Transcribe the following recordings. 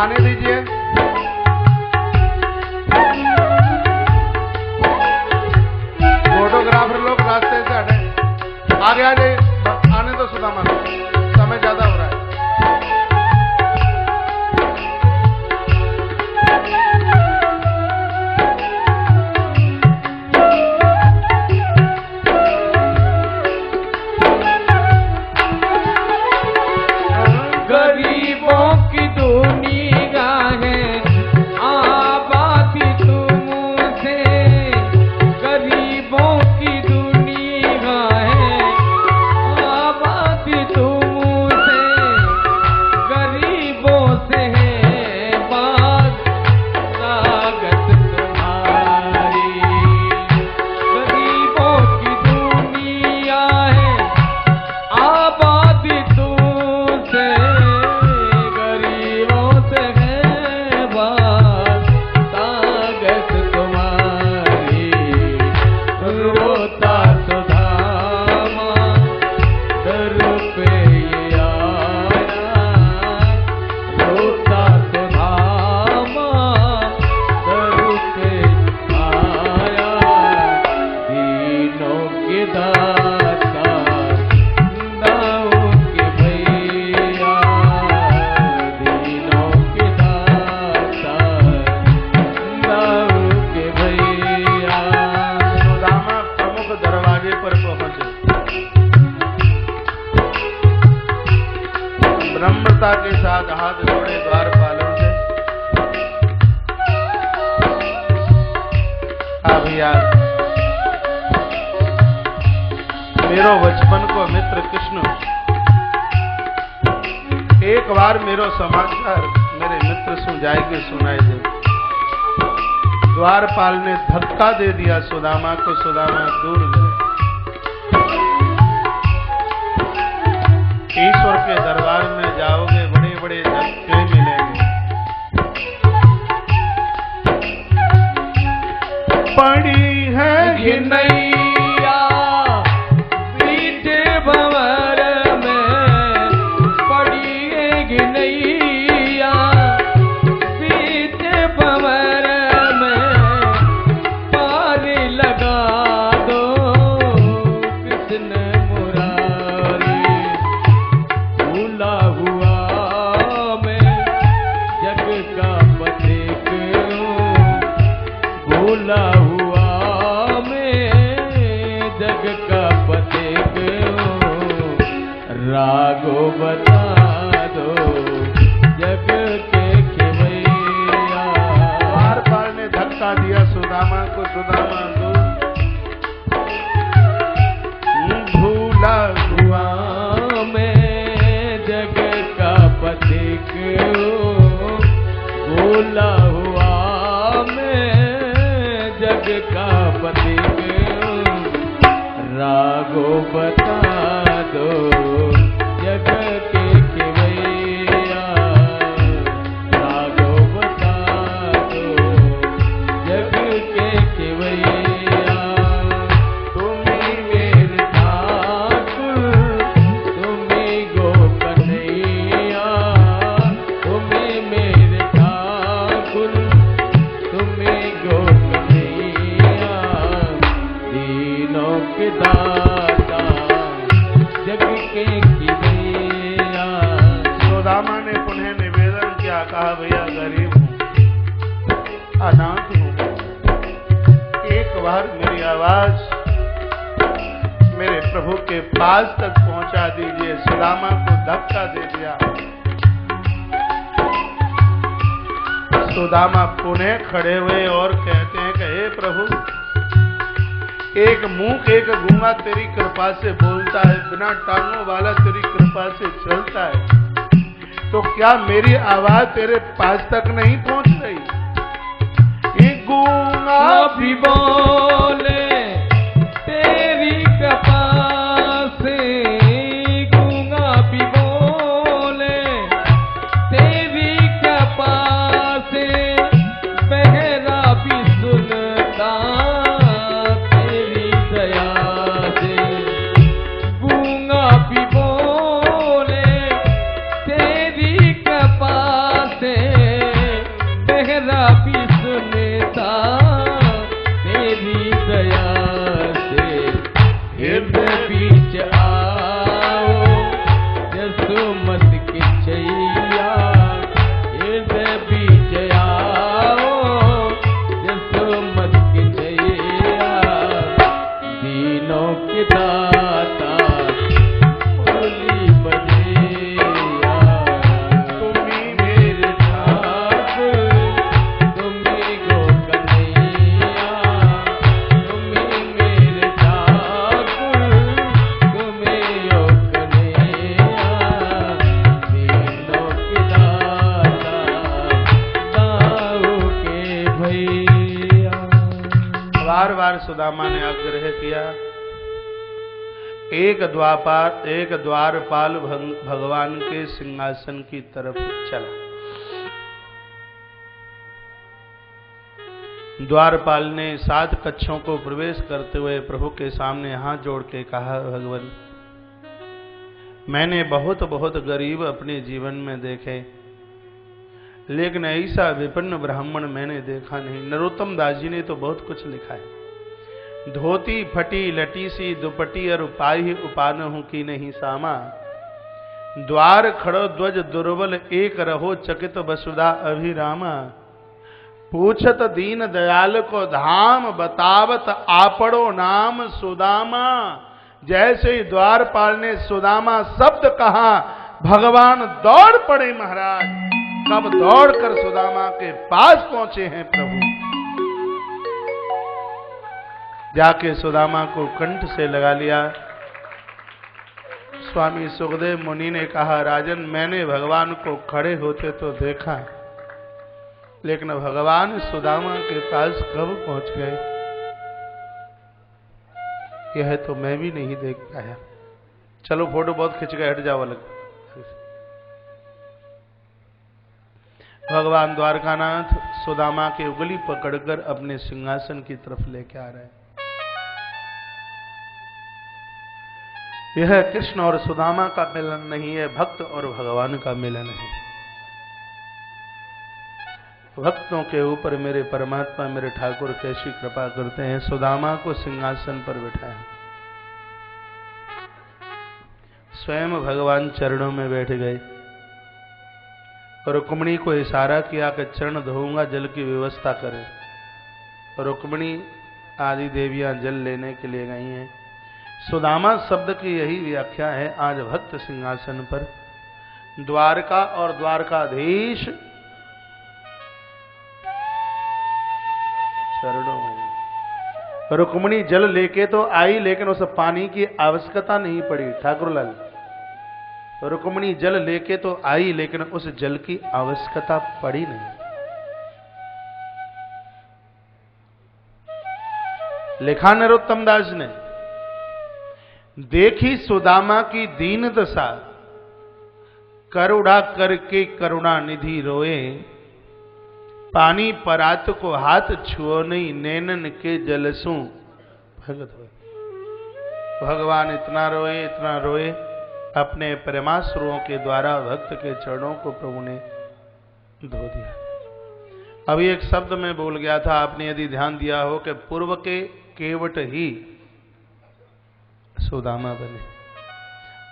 आने दीजिए। फोटोग्राफर लोग रास्ते से हटे, आगे आ जाइए, आने दो सुदामा को, समय ज्यादा हो रहा है। विनम्रता के साथ हाथ जोड़े द्वारपालों से। भैया मेरो बचपन को मित्र कृष्ण, एक बार मेरो समाचार मेरे मित्र सुन जाएंगे सुनाए दे। द्वारपाल ने धक्का दे दिया सुदामा को, सुदामा दूर गए। ईश्वर के दरबार में जाओगे बड़े बड़े धक्के मिलेंगे। पड़ी है घिनैया बीच भंवर में, पड़ी है घिनैया बीच भंवर में, पार लगा दो कृष्ण मुरारी। भूला हुआ मैं जग का पथिक, भूला हुआ मैं जग का पथिक, रागो बता दो जग के खेवैया। द्वारपाल ने धक्का दिया सुदामा को, सुदामा दो। भूला हुआ पथिक, भूला हुआ मैं जग का पथिक, रागो बता दो जग के खेवैया। रागो बता दो जग के खेवैया। तुम्ही मेरे ठाकुर, तुम्ही गो कन्हैया, तुम्ही मेरे ठाकुर, तुम्ही गो कन्हैया, दीनों के दाता जग के खिलैया। सुदामा ने पुनः निवेदन किया, कहा भैया गरीब हूँ, अनाथ हूँ, एक बार मेरी आवाज मेरे प्रभु के पास तक पहुंचा दीजिए। सुदामा को धक्का दे दिया। सुदामा पुनः खड़े हुए और कहते हैं कि हे प्रभु, एक मूक एक गूंगा तेरी कृपा से बोलता है, बिना टांगों वाला तेरी कृपा से चलता है, तो क्या मेरी आवाज तेरे पास तक नहीं पहुंच रही? एक गूंगा भी बोले तेरी कृपा से, गूंगा भी बोले तेरी कृपा से, बहरा भी सुनता तेरी दया से। गूंगा भी बोले तेरी कृपा से, भी सुनता तेरी दया से, हृदय बीच आओ जसुमत की छैया, हृदय बीच आओ जसुमत की छैया, दीनों के दाता सुदामा ने आग्रह किया। एक द्वारपाल भगवान के सिंहासन की तरफ चला। द्वारपाल ने 7 कक्षों को प्रवेश करते हुए प्रभु के सामने हाथ जोड़ के कहा, भगवान मैंने बहुत बहुत गरीब अपने जीवन में देखे, लेकिन ऐसा विपन्न ब्राह्मण मैंने देखा नहीं। नरोत्तम दास जी ने तो बहुत कुछ लिखा है। धोती फटी लटी सी दुपटी और उपाय उपानहु की नहीं सामा, द्वार खड़ो ध्वज दुर्बल एक रहो चकित वसुधा अभिरामा, पूछत दीन दयाल को धाम बतावत आपड़ो नाम सुदामा। जैसे ही द्वारपाल ने सुदामा शब्द कहा, भगवान दौड़ पड़े महाराज। कब दौड़कर सुदामा के पास पहुंचे हैं प्रभु, जाके सुदामा को कंठ से लगा लिया। स्वामी सुखदेव मुनि ने कहा, राजन मैंने भगवान को खड़े होते तो देखा, लेकिन भगवान सुदामा के पास कब पहुंच गए यह तो मैं भी नहीं देख पाया। चलो फोटो बहुत खिंच गए, हट जाओ अलग। भगवान द्वारकानाथ सुदामा की उंगली पकड़कर अपने सिंहासन की तरफ लेके आ रहे हैं। यह कृष्ण और सुदामा का मिलन नहीं है, भक्त और भगवान का मिलन है। भक्तों के ऊपर मेरे परमात्मा मेरे ठाकुर कैसी कृपा करते हैं। सुदामा को सिंहासन पर बिठाया, स्वयं भगवान चरणों में बैठ गए और रुक्मिणी को इशारा किया कि चरण धोऊंगा, जल की व्यवस्था करें। और रुक्मिणी आदि देवियां जल लेने के लिए गई हैं। सुदामा शब्द की यही व्याख्या है। आज भक्त सिंहासन पर, द्वारका और द्वारकाधीश चरणों में। रुक्मिणी जल लेके तो आई, लेकिन उस पानी की आवश्यकता नहीं पड़ी। ठाकुरलाल, रुक्मिणी जल लेके तो आई, लेकिन उस जल की आवश्यकता पड़ी नहीं। लिखा नरोत्तम दास ने, देखी सुदामा की दीन दशा, करुणा करके करुणा निधि रोए, पानी परात को हाथ छुओ नहीं, नैनन के जलसू भगत हो। भगवान इतना रोए, अपने प्रेमाश्रुओं के द्वारा भक्त के चरणों को प्रभु ने धो दिया। अभी एक शब्द में बोल गया था, आपने यदि ध्यान दिया हो कि पूर्व के केवट ही सुदामा बने,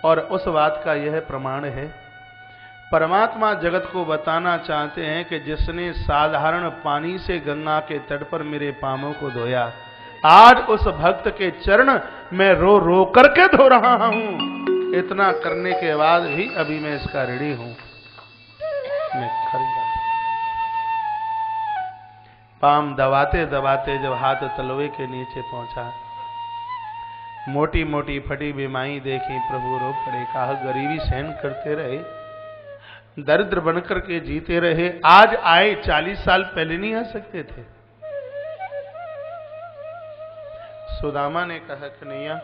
और उस बात का यह प्रमाण है। परमात्मा जगत को बताना चाहते हैं कि जिसने साधारण पानी से गंगा के तट पर मेरे पांवों को धोया, आज उस भक्त के चरण मैं रो रो करके धो रहा हूं। इतना करने के बाद भी अभी मैं इसका ऋणी हूं। मैं खरीदा पाम दबाते दबाते जब हाथ तलवे के नीचे पहुंचा, मोटी मोटी फटी बीमारी देखी, प्रभु रो पड़े। कहा, गरीबी सहन करते रहे, दरिद्र बनकर के जीते रहे, आज आए, 40 साल पहले नहीं आ सकते थे। सुदामा ने कहा, कन्हैया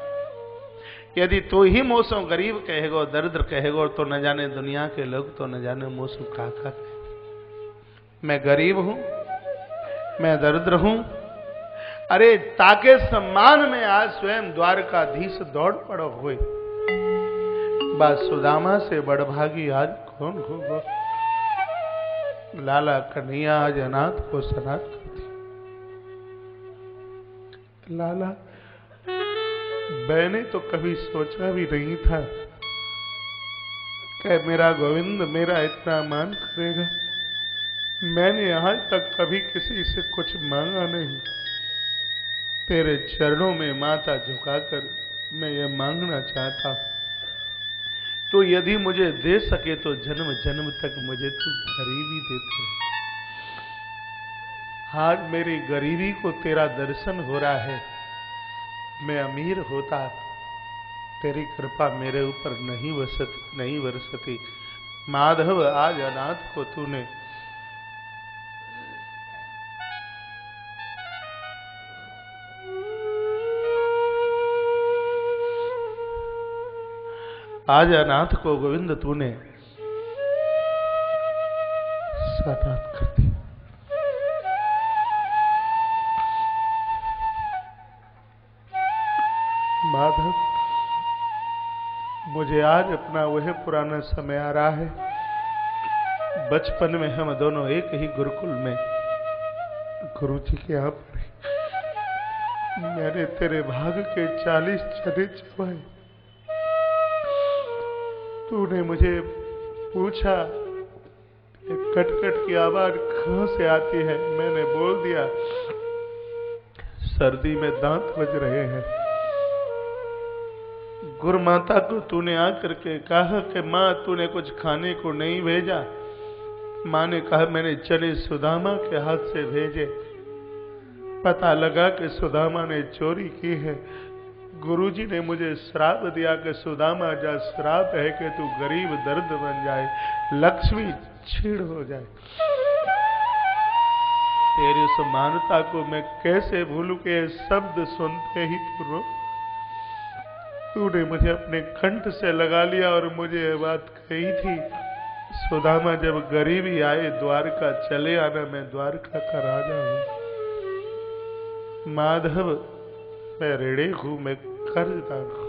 यदि तू ही मोसो गरीब कहेगो, दरिद्र कहेगो, तो न जाने दुनिया के लोग तो न जाने मोसो काका। मैं गरीब हूं, मैं दरिद्र हूं, अरे ताके सम्मान में आज स्वयं द्वारकाधीश दौड़ पड़ो हुए। बस सुदामा से बड़भागी आज कौन होगा। लाला कन्हैया आज अनाथ को सनाथ करती। लाला, मैंने तो कभी सोचा भी नहीं था कि मेरा गोविंद मेरा इतना मान करेगा। मैंने आज तक कभी किसी से कुछ मांगा नहीं। तेरे चरणों में माथा झुकाकर मैं ये मांगना चाहता हूं, तो यदि मुझे दे सके तो जन्म जन्म तक मुझे तू गरीबी देते। आज मेरी गरीबी को तेरा दर्शन हो रहा है। मैं अमीर होता, तेरी कृपा मेरे ऊपर नहीं बरसती। माधव, आज अनाथ को तूने आज अनाथ को गोविंद तूने सनाथ कर दिया। माधव, मुझे आज अपना वह पुराना समय आ रहा है। बचपन में हम दोनों एक ही गुरुकुल में गुरुजी के यहाँ पढ़े। मैंने तेरे भाग के 40 चने चबाए। तूने मुझे पूछा कटकट की आवाज कहां से आती है। मैंने बोल दिया सर्दी में दांत बज रहे हैं। गुरु माता को तूने आकर के कहा कि माँ तूने कुछ खाने को नहीं भेजा। माँ ने कहा मैंने चने सुदामा के हाथ से भेजे। पता लगा कि सुदामा ने चोरी की है। गुरुजी ने मुझे श्राप दिया कि सुदामा जा श्राप है कि तू गरीब दर्द बन जाए, लक्ष्मी छीड़ हो जाए। तेरी उस मानता को मैं कैसे भूलूं कि ये शब्द सुनते ही तू रो। तूने मुझे अपने कंठ से लगा लिया और मुझे ये बात कही थी, सुदामा जब गरीबी आए द्वारका चले आना, मैं द्वारका का राजा हूं। माधव, मैं ऋणी हूं, मैं कर्जदार हूं।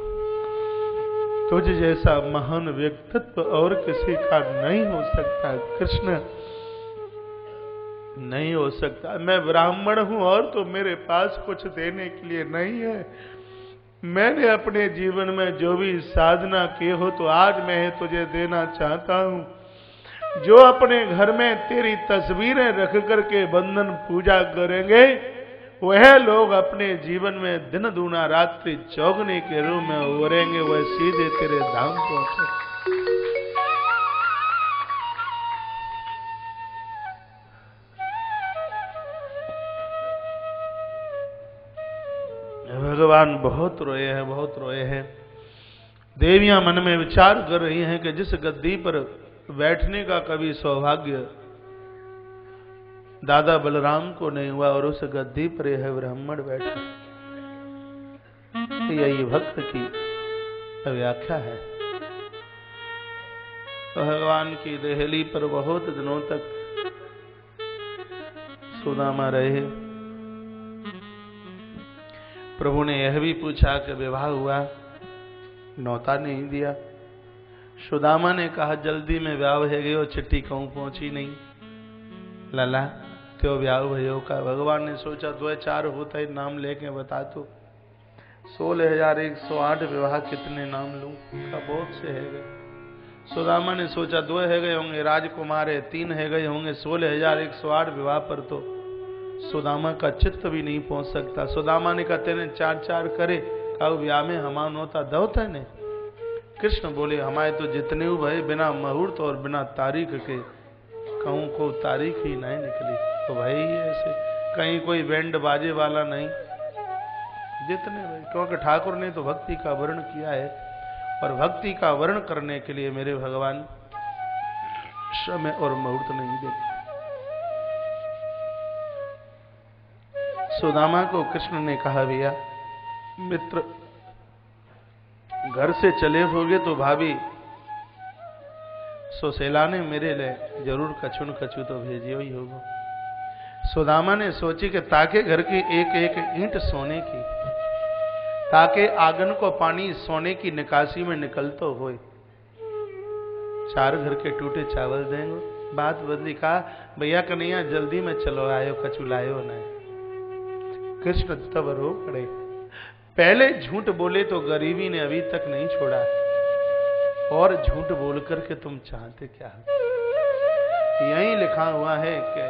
तुझ जैसा महान व्यक्तित्व और किसी का नहीं हो सकता कृष्ण, नहीं हो सकता। मैं ब्राह्मण हूं और तो मेरे पास कुछ देने के लिए नहीं है। मैंने अपने जीवन में जो भी साधना की हो तो आज मैं तुझे देना चाहता हूं। जो अपने घर में तेरी तस्वीरें रख करके बंधन पूजा करेंगे, वह लोग अपने जीवन में दिन दूना रात्रि चौगने के रूप में उभरेंगे, वह सीधे तेरे धाम पहुंचे। भगवान बहुत रोए हैं। देवियां मन में विचार कर रही हैं कि जिस गद्दी पर बैठने का कभी सौभाग्य दादा बलराम को नहीं हुआ और उस गद्दी पर यह ब्राह्मण बैठा, यही भक्त की व्याख्या है। भगवान की देहली पर बहुत दिनों तक सुदामा रहे। प्रभु ने यह भी पूछा कि विवाह हुआ, नौता नहीं दिया। सुदामा ने कहा जल्दी में ब्याह है गयो, चिट्ठी कहूं पहुंची नहीं। लला क्यों ब्याह भयो का? भगवान ने सोचा 2-4 होता है, नाम लेके बता तो। 16,108 विवाह कितने नाम लूं का? बहुत से है गए। सुदामा ने सोचा 2 है गए होंगे, राजकुमार है 3 है गए होंगे, 16,108 विवाह पर तो सुदामा का चित्त भी नहीं पहुंच सकता। सुदामा ने कहा तेने 4-4 करे, कहा ब्याह में हमान होता दो ने। कृष्ण बोले हमारे तो जितने भाई बिना मुहूर्त और बिना तारीख के कहूं को तारीख ही नहीं निकली। तो भाई ऐसे कहीं कोई बैंड बाजे वाला नहीं, जितने भाई, क्योंकि ठाकुर ने तो भक्ति का वर्ण किया है और भक्ति का वर्ण करने के लिए मेरे भगवान समय और मुहूर्त नहीं देते। सुदामा को कृष्ण ने कहा भैया मित्र, घर से चले होगे तो भाभी सुशीला ने मेरे लिए जरूर कछुन कछु तो भेजियो ही होगा। सुदामा ने सोची कि ताके घर की एक एक ईंट सोने की, ताके आंगन को पानी सोने की निकासी में निकलतो होए। 4 घर के टूटे चावल देंगे बात बदली, कहा भैया कन्हैया जल्दी में चलो आयो, कछु लायो न। कृष्ण तब रो पड़े। पहले झूठ बोले तो गरीबी ने अभी तक नहीं छोड़ा, और झूठ बोल करके तुम चाहते क्या? यही लिखा हुआ है कि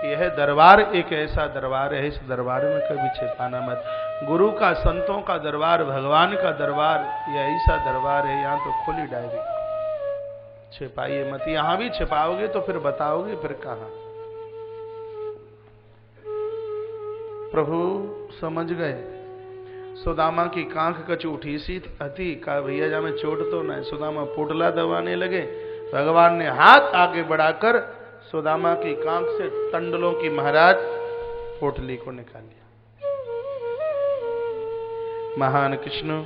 यह दरबार एक ऐसा दरबार है, इस दरबार में कभी छिपाना मत। गुरु का, संतों का दरबार, भगवान का दरबार, यह ऐसा दरबार है, यहाँ तो खुली डायरी, छिपाइए मत। यहां भी छिपाओगे तो फिर बताओगे फिर कहां? प्रभु समझ गए। सुदामा की कांख कछ उठी सी थी, कहा भैया जा में चोट तो नहीं। सुदामा पोटला दबाने लगे। भगवान ने हाथ आगे बढ़ाकर सुदामा की कांख से तंडलों की महाराज पोटली को निकाल लिया। महान कृष्ण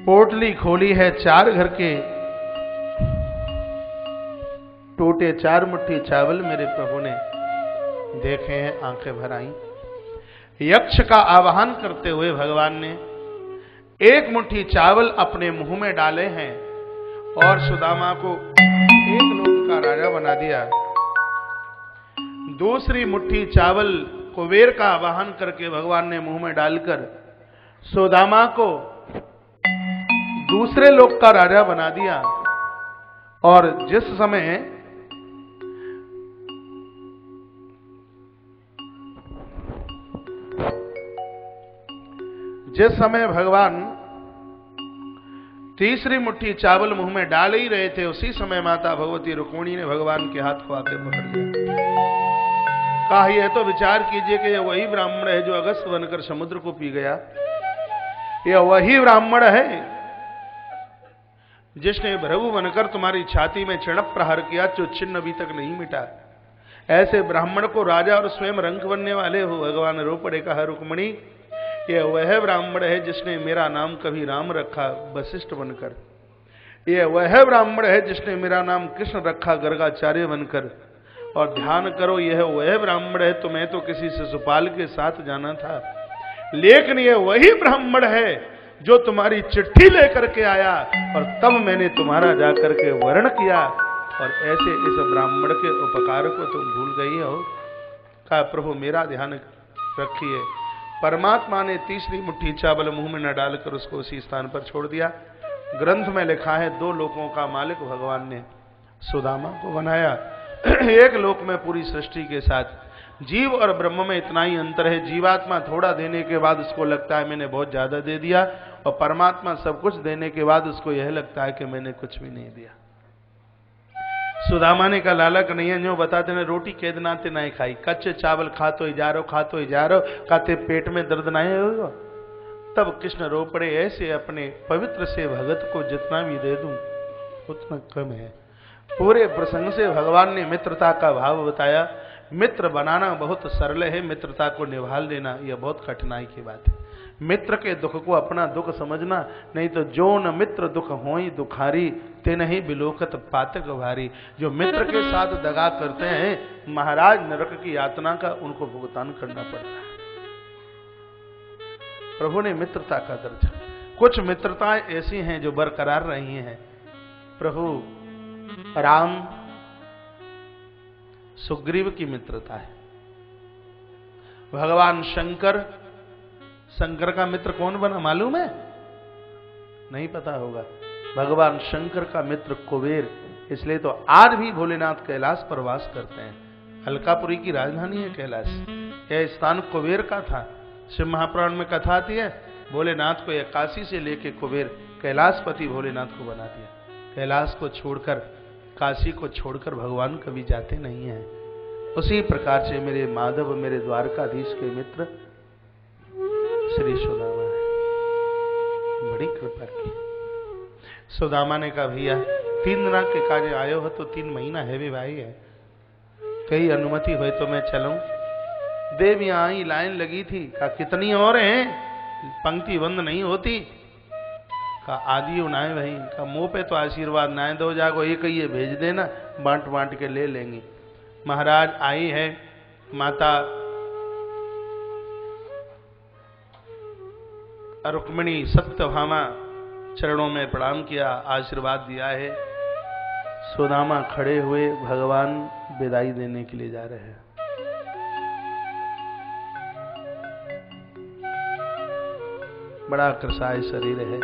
पोटली खोली है, 4 घर के टूटे 4 मुट्ठी चावल मेरे प्रभु ने देखे हैं, आंखें भर आई। यक्ष का आवाहन करते हुए भगवान ने 1 मुट्ठी चावल अपने मुंह में डाले हैं और सुदामा को 1 लोक का राजा बना दिया। दूसरी मुट्ठी चावल कुबेर का आवाहन करके भगवान ने मुंह में डालकर सुदामा को दूसरे लोक का राजा बना दिया। और जिस समय भगवान तीसरी मुट्ठी चावल मुंह में डाल ही रहे थे, उसी समय माता भगवती रुक्मिणी ने भगवान के हाथ को आके पकड़ लिया। कहा यह तो विचार कीजिए कि यह वही ब्राह्मण है जो अगस्त बनकर समुद्र को पी गया। यह वही ब्राह्मण है जिसने भृगु बनकर तुम्हारी छाती में चणप प्रहार किया, जो चिन्ह अभी तक नहीं मिटा। ऐसे ब्राह्मण को राजा और स्वयं रंक बनने वाले हो। भगवान रो पड़े। कहा रुक्मिणी यह वह ब्राह्मण है जिसने मेरा नाम कभी राम रखा वशिष्ठ बनकर। यह वह ब्राह्मण है जिसने मेरा नाम कृष्ण रखा गर्गाचार्य बनकर। और ध्यान करो, यह वह ब्राह्मण है, तुम्हें तो किसी शिशुपाल के साथ जाना था, लेकिन यह वही ब्राह्मण है जो तुम्हारी चिट्ठी लेकर के आया और तब मैंने तुम्हारा जाकर के वर्ण किया, और ऐसे इस ब्राह्मण के उपकार को तुम भूल गई हो। कहा प्रभु मेरा ध्यान रखिए। परमात्मा ने तीसरी मुट्ठी चावल मुंह में न डालकर उसको उसी स्थान पर छोड़ दिया। ग्रंथ में लिखा है 2 लोकों का मालिक भगवान ने सुदामा को बनाया। एक लोक में पूरी सृष्टि के साथ। जीव और ब्रह्म में इतना ही अंतर है, जीवात्मा थोड़ा देने के बाद उसको लगता है मैंने बहुत ज्यादा दे दिया, और परमात्मा सब कुछ देने के बाद उसको यह लगता है कि मैंने कुछ भी नहीं दिया। सुदामा ने कहा लाला कन्हैया जो बताते ने रोटी केद नाते ना खाई, कच्चे चावल खातो ही जा रहो, कहते पेट में दर्द ना होगा। तब कृष्ण रो पड़े, ऐसे अपने पवित्र से भगत को जितना भी दे दूं उतना कम है। पूरे प्रसंग से भगवान ने मित्रता का भाव बताया। मित्र बनाना बहुत सरल है, मित्रता को निभा लेना यह बहुत कठिनाई की बात है। मित्र के दुख को अपना दुख समझना, नहीं तो जो न मित्र दुख होई दुखारी, ते नहीं बिलोकत पातक भारी। जो मित्र के साथ दगा करते हैं महाराज नरक की यातना का उनको भुगतान करना पड़ता है। प्रभु ने मित्रता का दर्जा, कुछ मित्रताएं ऐसी हैं जो बरकरार रही हैं। प्रभु राम सुग्रीव की मित्रता है। भगवान शंकर का मित्र कौन बना मालूम है? नहीं पता होगा। भगवान शंकर का मित्र कुबेर, इसलिए तो आज भी भोलेनाथ कैलाश पर वास करते हैं। अलकापुरी की राजधानी है कैलाश। यह स्थान कुबेर का था। शिव महापुराण में कथा आती है, भोलेनाथ को यह काशी से लेके कुबेर कैलाशपति भोलेनाथ को बना दिया। कैलाश को छोड़कर, काशी को छोड़कर भगवान कभी जाते नहीं हैं। उसी प्रकार से मेरे माधव, मेरे द्वारकाधीश के मित्र श्री सुदामा है। बड़ी कृपा की। सुदामा ने कहा भैया 3 दिन के कार्य आयो हो तो 3 महीना है भी भाई है, कहीं अनुमति हुई तो मैं चलूं। देवियां आई, लाइन लगी थी। कहा कितनी और हैं, पंक्ति बंद नहीं होती। का आदि उनाए भाई का मुंह पे तो आशीर्वाद नाए दो, जागो एक ही भेज देना, बांट बांट के ले लेंगे। महाराज आई है माता रुक्मिणी सत्यभामा चरणों में प्रणाम किया, आशीर्वाद दिया है। सुदामा खड़े हुए, भगवान विदाई देने के लिए जा रहे हैं। बड़ा कृशाय शरीर है।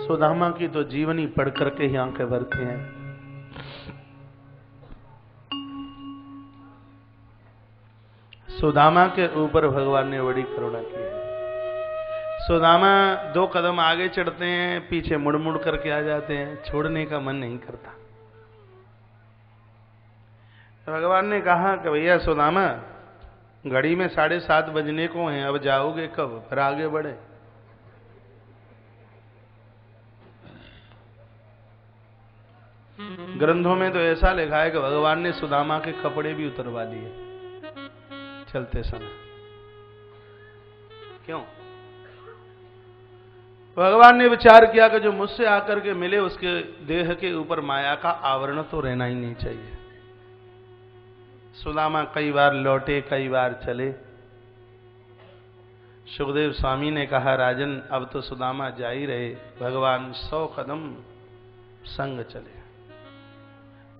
सुदामा की तो जीवनी पढ़ करके ही आंखें भरती हैं। सुदामा के ऊपर भगवान ने बड़ी करुणा की है। सुदामा 2 कदम आगे चढ़ते हैं, पीछे मुड़ मुड़ करके आ जाते हैं, छोड़ने का मन नहीं करता। भगवान ने कहा कि भैया सुदामा, घड़ी में 7:30 बजने को हैं, अब जाओगे कब, फिर आगे बढ़े। ग्रंथों में तो ऐसा लिखा है कि भगवान ने सुदामा के कपड़े भी उतरवा दिए चलते समय। क्यों? भगवान ने विचार किया कि जो मुझसे आकर के मिले उसके देह के ऊपर माया का आवरण तो रहना ही नहीं चाहिए। सुदामा कई बार लौटे, कई बार चले। सुखदेव स्वामी ने कहा, राजन अब तो सुदामा जा ही रहे, भगवान 100 कदम संग चले।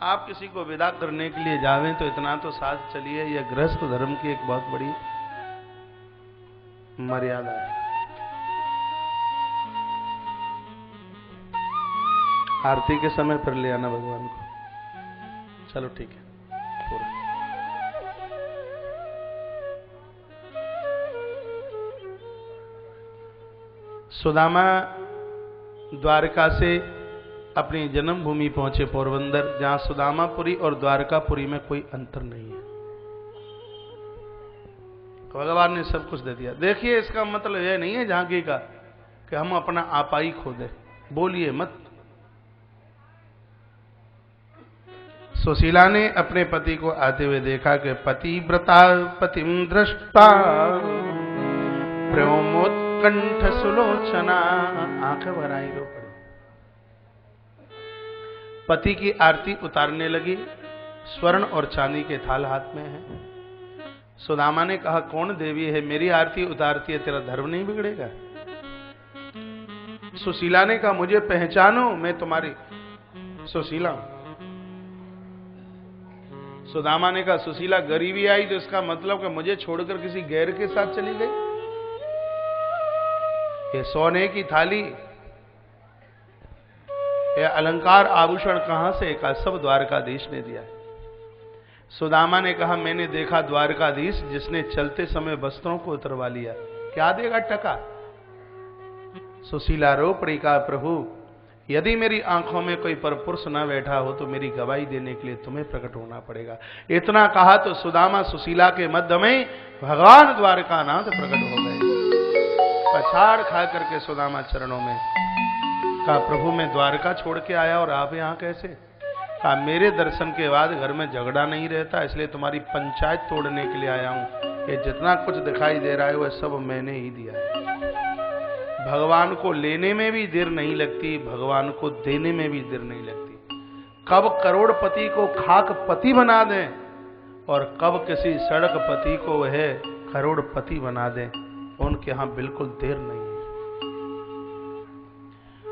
आप किसी को विदा करने के लिए जावें तो इतना तो साथ चलिए, यह गृहस्थ धर्म की एक बहुत बड़ी मर्यादा है। आरती के समय फिर ले आना भगवान को। चलो ठीक है। पूरा सुदामा द्वारका से अपनी जन्मभूमि पहुंचे पोरबंदर, जहां सुदामापुरी और द्वारकापुरी में कोई अंतर नहीं है। भगवान ने सब कुछ दे दिया। देखिए, इसका मतलब यह नहीं है झांकी का कि हम अपना आपाई खो दे, बोलिए मत। सुशीला ने अपने पति को आते हुए देखा कि पतिव्रता पतिम दृष्टा प्रेमोत्कंठ सुलोचना, आंखें भराई रो पड़ी। पति की आरती उतारने लगी। स्वर्ण और चांदी के थाल हाथ में है। सुदामा ने कहा, कौन देवी है, मेरी आरती उतारती है, तेरा धर्म नहीं बिगड़ेगा? सुशीला ने कहा, मुझे पहचानो, मैं तुम्हारी सुशीला हूं। सुदामा ने कहा, सुशीला गरीबी आई तो इसका मतलब कि मुझे छोड़कर किसी गैर के साथ चली गई? ये सोने की थाली, यह अलंकार आभूषण कहां से? का सब द्वारकाधीश ने दिया है। सुदामा ने कहा, मैंने देखा द्वारकाधीश जिसने चलते समय वस्त्रों को उतरवा लिया, क्या देगा टका? सुशीला रो पड़ी, का प्रभु यदि मेरी आंखों में कोई परपुरुष न बैठा हो तो मेरी गवाही देने के लिए तुम्हें प्रकट होना पड़ेगा। इतना कहा तो सुदामा सुशीला के मध्य में भगवान द्वारकानाथ प्रकट हो गए। पछाड़ खा करके सुदामा चरणों में कहा, प्रभु मैं द्वारका छोड़ के आया और आप यहाँ कैसे? कहा, मेरे दर्शन के बाद घर में झगड़ा नहीं रहता, इसलिए तुम्हारी पंचायत तोड़ने के लिए आया हूं। ये जितना कुछ दिखाई दे रहा है वह सब मैंने ही दिया है। भगवान को लेने में भी देर नहीं लगती, भगवान को देने में भी देर नहीं लगती। कब करोड़पति को खाकपति बना दें और कब किसी सड़कपति को वह करोड़पति बना दें, उनके यहां बिल्कुल देर नहीं है।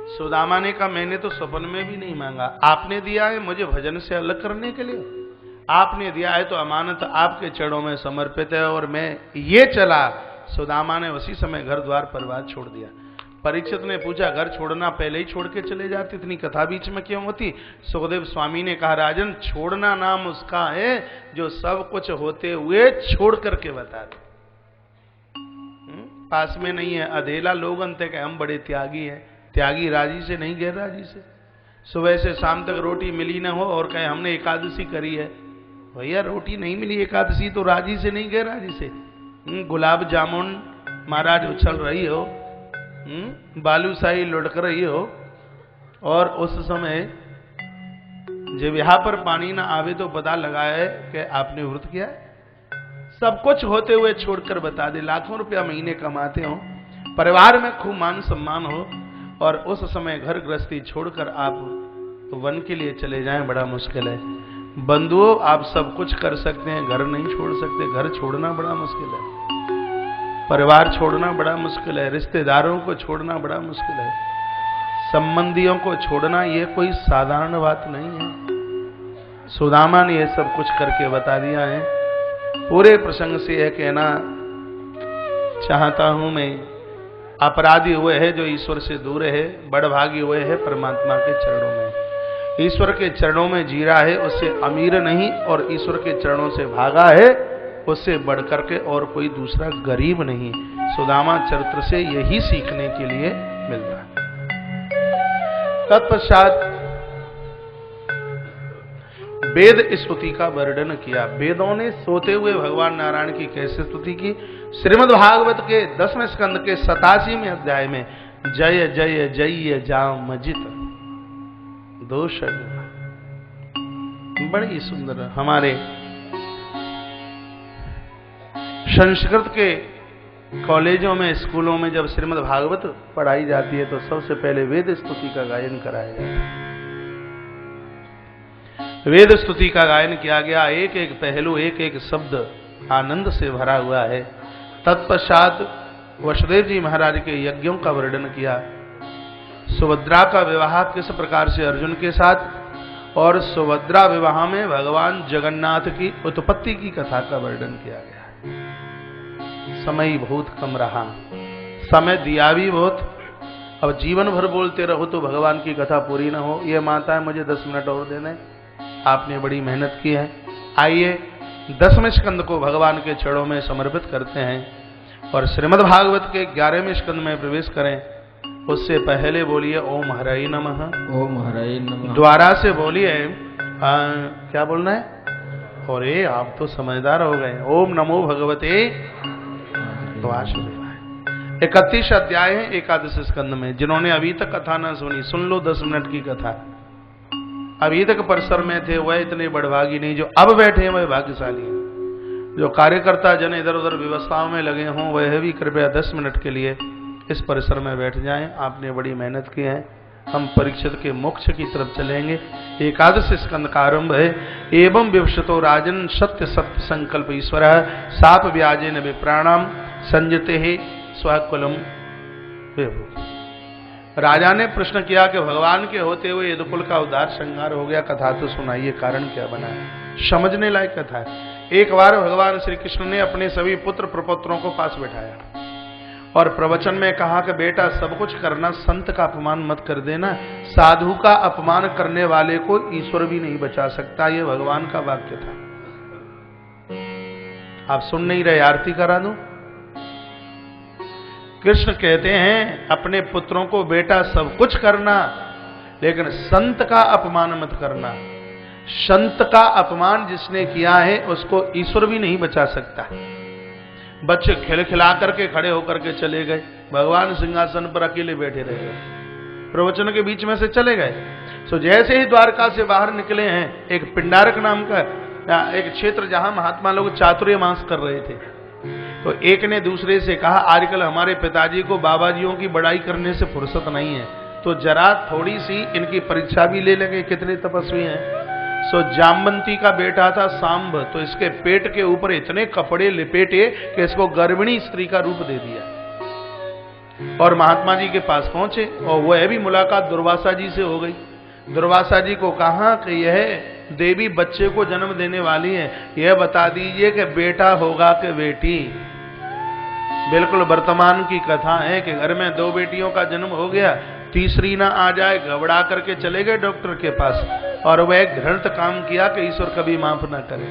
सुदामा ने कहा, मैंने तो स्वप्न में भी नहीं मांगा, आपने दिया है मुझे भजन से अलग करने के लिए। आपने दिया है तो अमानत आपके चरणों में समर्पित है और मैं ये चला। सुदामा ने उसी समय घर द्वार परिवार छोड़ दिया। परीक्षित ने पूछा, घर छोड़ना पहले ही छोड़ के चले जाते, इतनी कथा बीच में क्यों होती? सुखदेव स्वामी ने कहा, राजन छोड़ना नाम उसका है जो सब कुछ होते हुए छोड़ करके बता दे। पास में नहीं है, अधेला लोग अंत के हम बड़े त्यागी हैं। त्यागी राजी से नहीं, गैर राजी से। सुबह से शाम तक रोटी मिली ना हो और कहे हमने एकादशी करी है। भैया रोटी नहीं मिली एकादशी तो राजी से नहीं, गैर राजी से। गुलाब जामुन महाराज उछल रही हो, बालूशाही लुढ़क रही हो और उस समय जब यहां पर पानी ना आवे तो पता लगाए कि आपने व्रत किया है। सब कुछ होते हुए छोड़कर बता दे। लाखों रुपया महीने कमाते हो, परिवार में खूब मान सम्मान हो और उस समय घर गृहस्थी छोड़कर आप वन के लिए चले जाएं, बड़ा मुश्किल है। बंधुओं, आप सब कुछ कर सकते हैं, घर नहीं छोड़ सकते। घर छोड़ना बड़ा मुश्किल है। परिवार छोड़ना बड़ा मुश्किल है, रिश्तेदारों को छोड़ना बड़ा मुश्किल है, संबंधियों को छोड़ना ये कोई साधारण बात नहीं है। सुदामा ने ये सब कुछ करके बता दिया है। पूरे प्रसंग से यह कहना चाहता हूं मैं, अपराधी हुए है जो ईश्वर से दूर है, बड़भागी हुए है परमात्मा के चरणों में। ईश्वर के चरणों में जी रहा है उससे अमीर नहीं, और ईश्वर के चरणों से भागा है उससे बढ़कर के और कोई दूसरा गरीब नहीं। सुदामा चरित्र से यही सीखने के लिए मिलता है। तत्पश्चात वेद स्तुति का वर्णन किया। वेदों ने सोते हुए भगवान नारायण की कैसे स्तुति की। श्रीमद् भागवत के 10वें स्कंद के 87वें अध्याय में जय जय जय जाम मजित दोष बड़ी सुंदर। हमारे संस्कृत के कॉलेजों में, स्कूलों में जब श्रीमद् भागवत पढ़ाई जाती है तो सबसे पहले वेद स्तुति का गायन कराया जाता है। वेद स्तुति का गायन किया गया। एक एक पहलू, एक एक शब्द आनंद से भरा हुआ है। तत्पश्चात वसुदेव जी महाराज के यज्ञों का वर्णन किया। सुभद्रा का विवाह किस प्रकार से अर्जुन के साथ, और सुभद्रा विवाह में भगवान जगन्नाथ की उत्पत्ति की कथा का वर्णन किया गया। समय बहुत कम रहा, समय दिया भी बहुत। अब जीवन भर बोलते रहो तो भगवान की कथा पूरी ना हो। ये माता है मुझे 10 मिनट और देने, आपने बड़ी मेहनत की है। आइए 10वें स्कंद को भगवान के चरणों में समर्पित करते हैं और श्रीमद् भागवत के 11वें स्कंद में प्रवेश करें। उससे पहले बोलिए ओम हरये नमः। ओम हरये नमः। द्वारा से बोलिए क्या बोलना है? अरे आप तो समझदार हो गए। ओम नमो भगवते वासुदेवाय। 31 अध्याय है एकादश स्कंद में। जिन्होंने अभी तक कथा ना सुनी, सुन लो 10 मिनट की कथा। अभी तक परिसर में थे वह इतने बड़भागी नहीं, जो अब बैठे हैं वह भाग्यशाली हैं। जो कार्यकर्ता जन इधर उधर व्यवस्थाओं में लगे हों वह भी कृपया 10 मिनट के लिए इस परिसर में बैठ जाएं। आपने बड़ी मेहनत की है। हम परीक्षित के मोक्ष की तरफ चलेंगे। एकादश स्कंद का आरंभ है। एवं विवशतो राजन सत्य सत्य संकल्प ईश्वर साप व्याजेन विप्राणाम संजते हे स्वकुलम। राजा ने प्रश्न किया कि भगवान के होते हुए यदुकुल का उद्धार श्रृंगार हो गया, कथा तो सुनाइए, कारण क्या बना है। समझने लायक कथा है। एक बार भगवान श्री कृष्ण ने अपने सभी पुत्र प्रपौत्रों को पास बैठाया और प्रवचन में कहा कि बेटा सब कुछ करना, संत का अपमान मत कर देना। साधु का अपमान करने वाले को ईश्वर भी नहीं बचा सकता। यह भगवान का वाक्य था। आप सुन नहीं रहे? आरती करा दूं? कृष्ण कहते हैं अपने पुत्रों को बेटा सब कुछ करना, लेकिन संत का अपमान मत करना। संत का अपमान जिसने किया है उसको ईश्वर भी नहीं बचा सकता। बच्चे खिलखिला करके खड़े होकर के चले गए। भगवान सिंहासन पर अकेले बैठे रह गए, प्रवचन के बीच में से चले गए। सो जैसे ही द्वारका से बाहर निकले हैं, एक पिंडारक नाम का एक क्षेत्र जहां महात्मा लोग चातुर्मास कर रहे थे, तो एक ने दूसरे से कहा आजकल हमारे पिताजी को बाबाजियों की बड़ाई करने से फुर्सत नहीं है, तो जरा थोड़ी सी इनकी परीक्षा भी ले लेंगे, कितने तपस्वी हैं। सो जामवंती का बेटा था सांब, तो इसके पेट के ऊपर इतने कपड़े लिपेटे कि इसको गर्भिणी स्त्री का रूप दे दिया और महात्मा जी के पास पहुंचे और वह भी मुलाकात दुर्वासा जी से हो गई। दुर्वासा जी को कहा कि यह देवी बच्चे को जन्म देने वाली है, यह बता दीजिए कि बेटा होगा कि बेटी। बिल्कुल वर्तमान की कथा है कि घर में 2 बेटियों का जन्म हो गया, तीसरी ना आ जाए, घबरा करके चले गए डॉक्टर के पास और वह घृणित काम किया कि ईश्वर कभी माफ ना करे।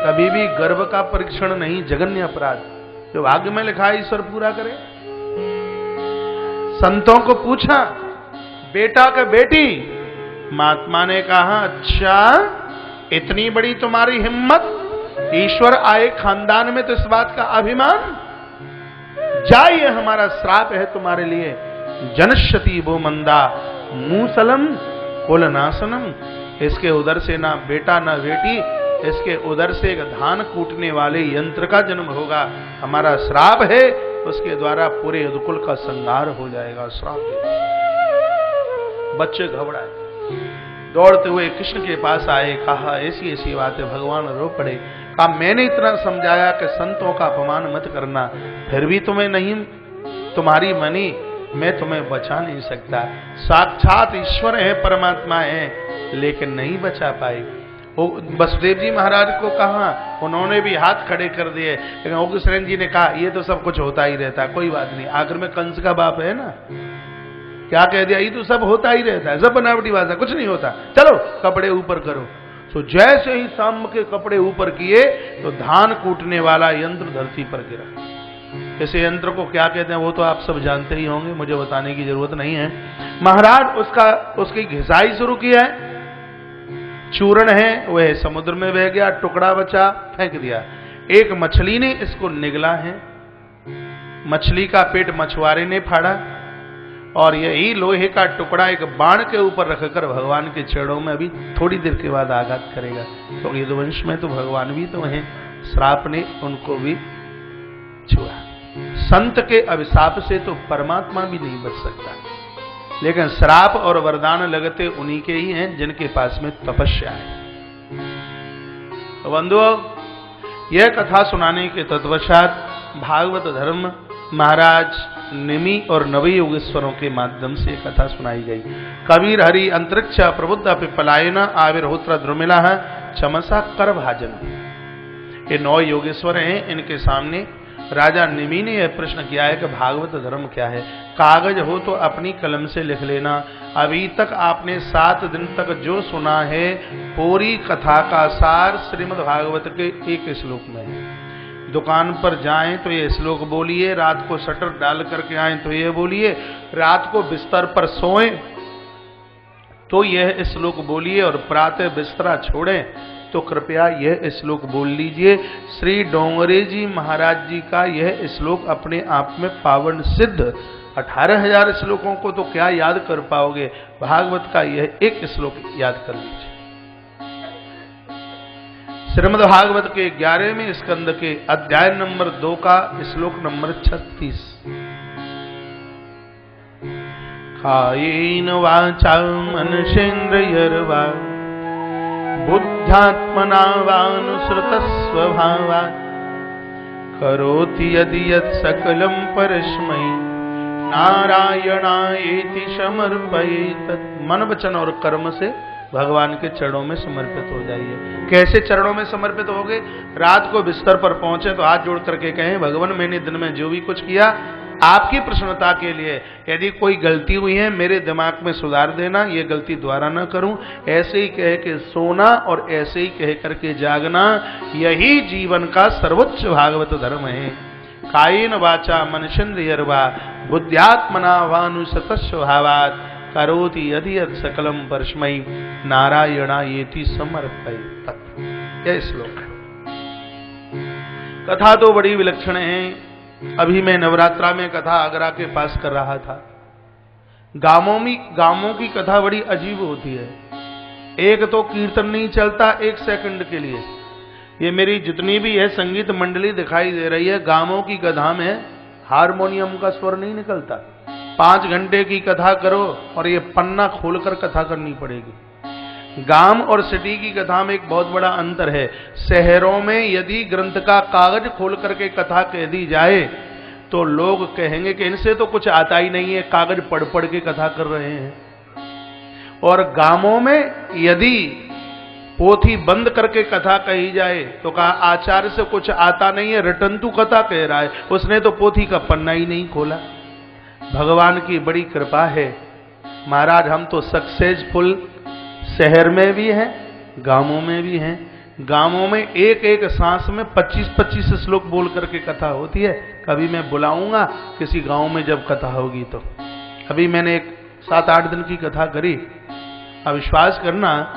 कभी भी गर्भ का परीक्षण नहीं, जघन्य अपराध। जो भाग्य में लिखा है ईश्वर पूरा करे। संतों को पूछा बेटा का बेटी, महात्मा ने कहा अच्छा इतनी बड़ी तुम्हारी हिम्मत, ईश्वर आए खानदान में तो इस बात का अभिमान। जाइए हमारा श्राप है तुम्हारे लिए, जनश्यति वो मंदा मूसलम कुलनाशनम। इसके उदर से ना बेटा ना बेटी, इसके उदर से एक धान कूटने वाले यंत्र का जन्म होगा। हमारा श्राप है, उसके द्वारा पूरे यदुकुल का संहार हो जाएगा। श्राप है। बच्चे घबराए, दौड़ते हुए कृष्ण के पास आए, कहा ऐसी ऐसी बातें। भगवान रो पड़े। कहा मैंने इतना समझाया कि संतों का अपमान मत करना, फिर भी तुम्हें नहीं, तुम्हारी मनी, मैं तुम्हें बचा नहीं सकता। साक्षात ईश्वर है, परमात्मा है, लेकिन नहीं बचा पाए। वसुदेव जी महाराज को कहा, उन्होंने भी हाथ खड़े कर दिए, लेकिन उग्रसेन जी ने कहा ये तो सब कुछ होता ही रहता है, कोई बात नहीं। आखिर में कंस का बाप है ना, क्या कह दिया, ये तो सब होता ही रहता है, सब बनावटी भाषा, कुछ नहीं होता, चलो कपड़े ऊपर करो। तो जैसे ही सांब के कपड़े ऊपर किए तो धान कूटने वाला यंत्र धरती पर गिरा। इस यंत्र को क्या कहते हैं वो तो आप सब जानते ही होंगे, मुझे बताने की जरूरत नहीं है। महाराज उसकी घिसाई शुरू की है, चूर्ण है वह समुद्र में बह गया, टुकड़ा बचा, फेंक दिया। एक मछली ने इसको निगला है, मछली का पेट मछुआरे ने फाड़ा, और यही लोहे का टुकड़ा एक बाण के ऊपर रखकर भगवान के चरणों में अभी थोड़ी देर के बाद आघात करेगा। तो यदुवंश में तो भगवान भी तो हैं, श्राप ने उनको भी छुआ। संत के अभिशाप से तो परमात्मा भी नहीं बच सकता, लेकिन श्राप और वरदान लगते उन्हीं के ही हैं जिनके पास में तपस्या है। तो बंधुओं, यह कथा सुनाने के तत्पश्चात भागवत धर्म महाराज निमि और नवी योगेश्वरों के माध्यम से कथा सुनाई गई। कबीर हरि अंतरिक्ष प्रबुद्ध पिपलायन आविर्होत्र द्रुमिला चमसा कर भाजन। ये 9 योगेश्वर हैं, इनके सामने राजा निमि ने यह प्रश्न किया है कि भागवत धर्म क्या है। कागज हो तो अपनी कलम से लिख लेना। अभी तक आपने 7 दिन तक जो सुना है पूरी कथा का सार श्रीमद् भागवत के एक श्लोक में है। दुकान पर जाएं तो ये श्लोक बोलिए, रात को शटर डाल करके आएं तो ये बोलिए, रात को बिस्तर पर सोएं तो यह श्लोक बोलिए, और प्रातः बिस्तरा छोड़ें तो कृपया यह श्लोक बोल लीजिए। श्री डोंगरे जी महाराज जी का यह श्लोक अपने आप में पावन सिद्ध। 18,000 श्लोकों को तो क्या याद कर पाओगे, भागवत का यह एक श्लोक याद कर लीजिए। श्रीमद् भागवत के 11वें स्कंद के अध्याय नंबर 2 का श्लोक नंबर 36। कायेन वाचा मनसेन्द्रियर्वा बुद्ध्यात्मना वानुसृतस्वभावात् करोति यदि यत् सकलं परस्मै नारायणायेति समर्पयेत्। मन वचन और कर्म से भगवान के चरणों में समर्पित हो जाइए। कैसे चरणों में समर्पित होगे? रात को बिस्तर पर पहुंचे तो हाथ जोड़ करके कहें, भगवान मैंने दिन में जो भी कुछ किया आपकी प्रसन्नता के लिए, यदि कोई गलती हुई है मेरे दिमाग में सुधार देना, ये गलती दोबारा न करूं। ऐसे ही कह के सोना और ऐसे ही कह करके जागना, यही जीवन का सर्वोच्च भागवत धर्म है। कायेन वाचा मनसेन्द्रियर्वा बुद्ध्यात्मना वानुसृतस्वभावात् करोति यदि यत् सकलं परस्मै नारायणायेति समर्पयेत्। यह श्लोक है। कथा तो बड़ी विलक्षण है। अभी मैं नवरात्रा में कथा आगरा के पास कर रहा था। गांवों की कथा बड़ी अजीब होती है। एक तो कीर्तन नहीं चलता 1 सेकंड के लिए। ये मेरी जितनी भी है संगीत मंडली दिखाई दे रही है, गांवों की कथा में हारमोनियम का स्वर नहीं निकलता। 5 घंटे की कथा करो और ये पन्ना खोलकर कथा करनी पड़ेगी। गांव और सिटी की कथा में एक बहुत बड़ा अंतर है। शहरों में यदि ग्रंथ का कागज खोल करके कथा कह दी जाए तो लोग कहेंगे कि इनसे तो कुछ आता ही नहीं है, कागज पढ़ पढ़ के कथा कर रहे हैं। और गांवों में यदि पोथी बंद करके कथा कही जाए तो कहा आचार्य से कुछ आता नहीं है, रटंतु कथा कह रहा है, उसने तो पोथी का पन्ना ही नहीं खोला। भगवान की बड़ी कृपा है महाराज, हम तो सक्सेसफुल शहर में भी हैं, गांवों में भी हैं। गांवों में एक एक सांस में 25-25 श्लोक बोल करके कथा होती है। कभी मैं बुलाऊंगा किसी गांव में जब कथा होगी तो। अभी मैंने एक 7-8 दिन की कथा करी। अब विश्वास करना,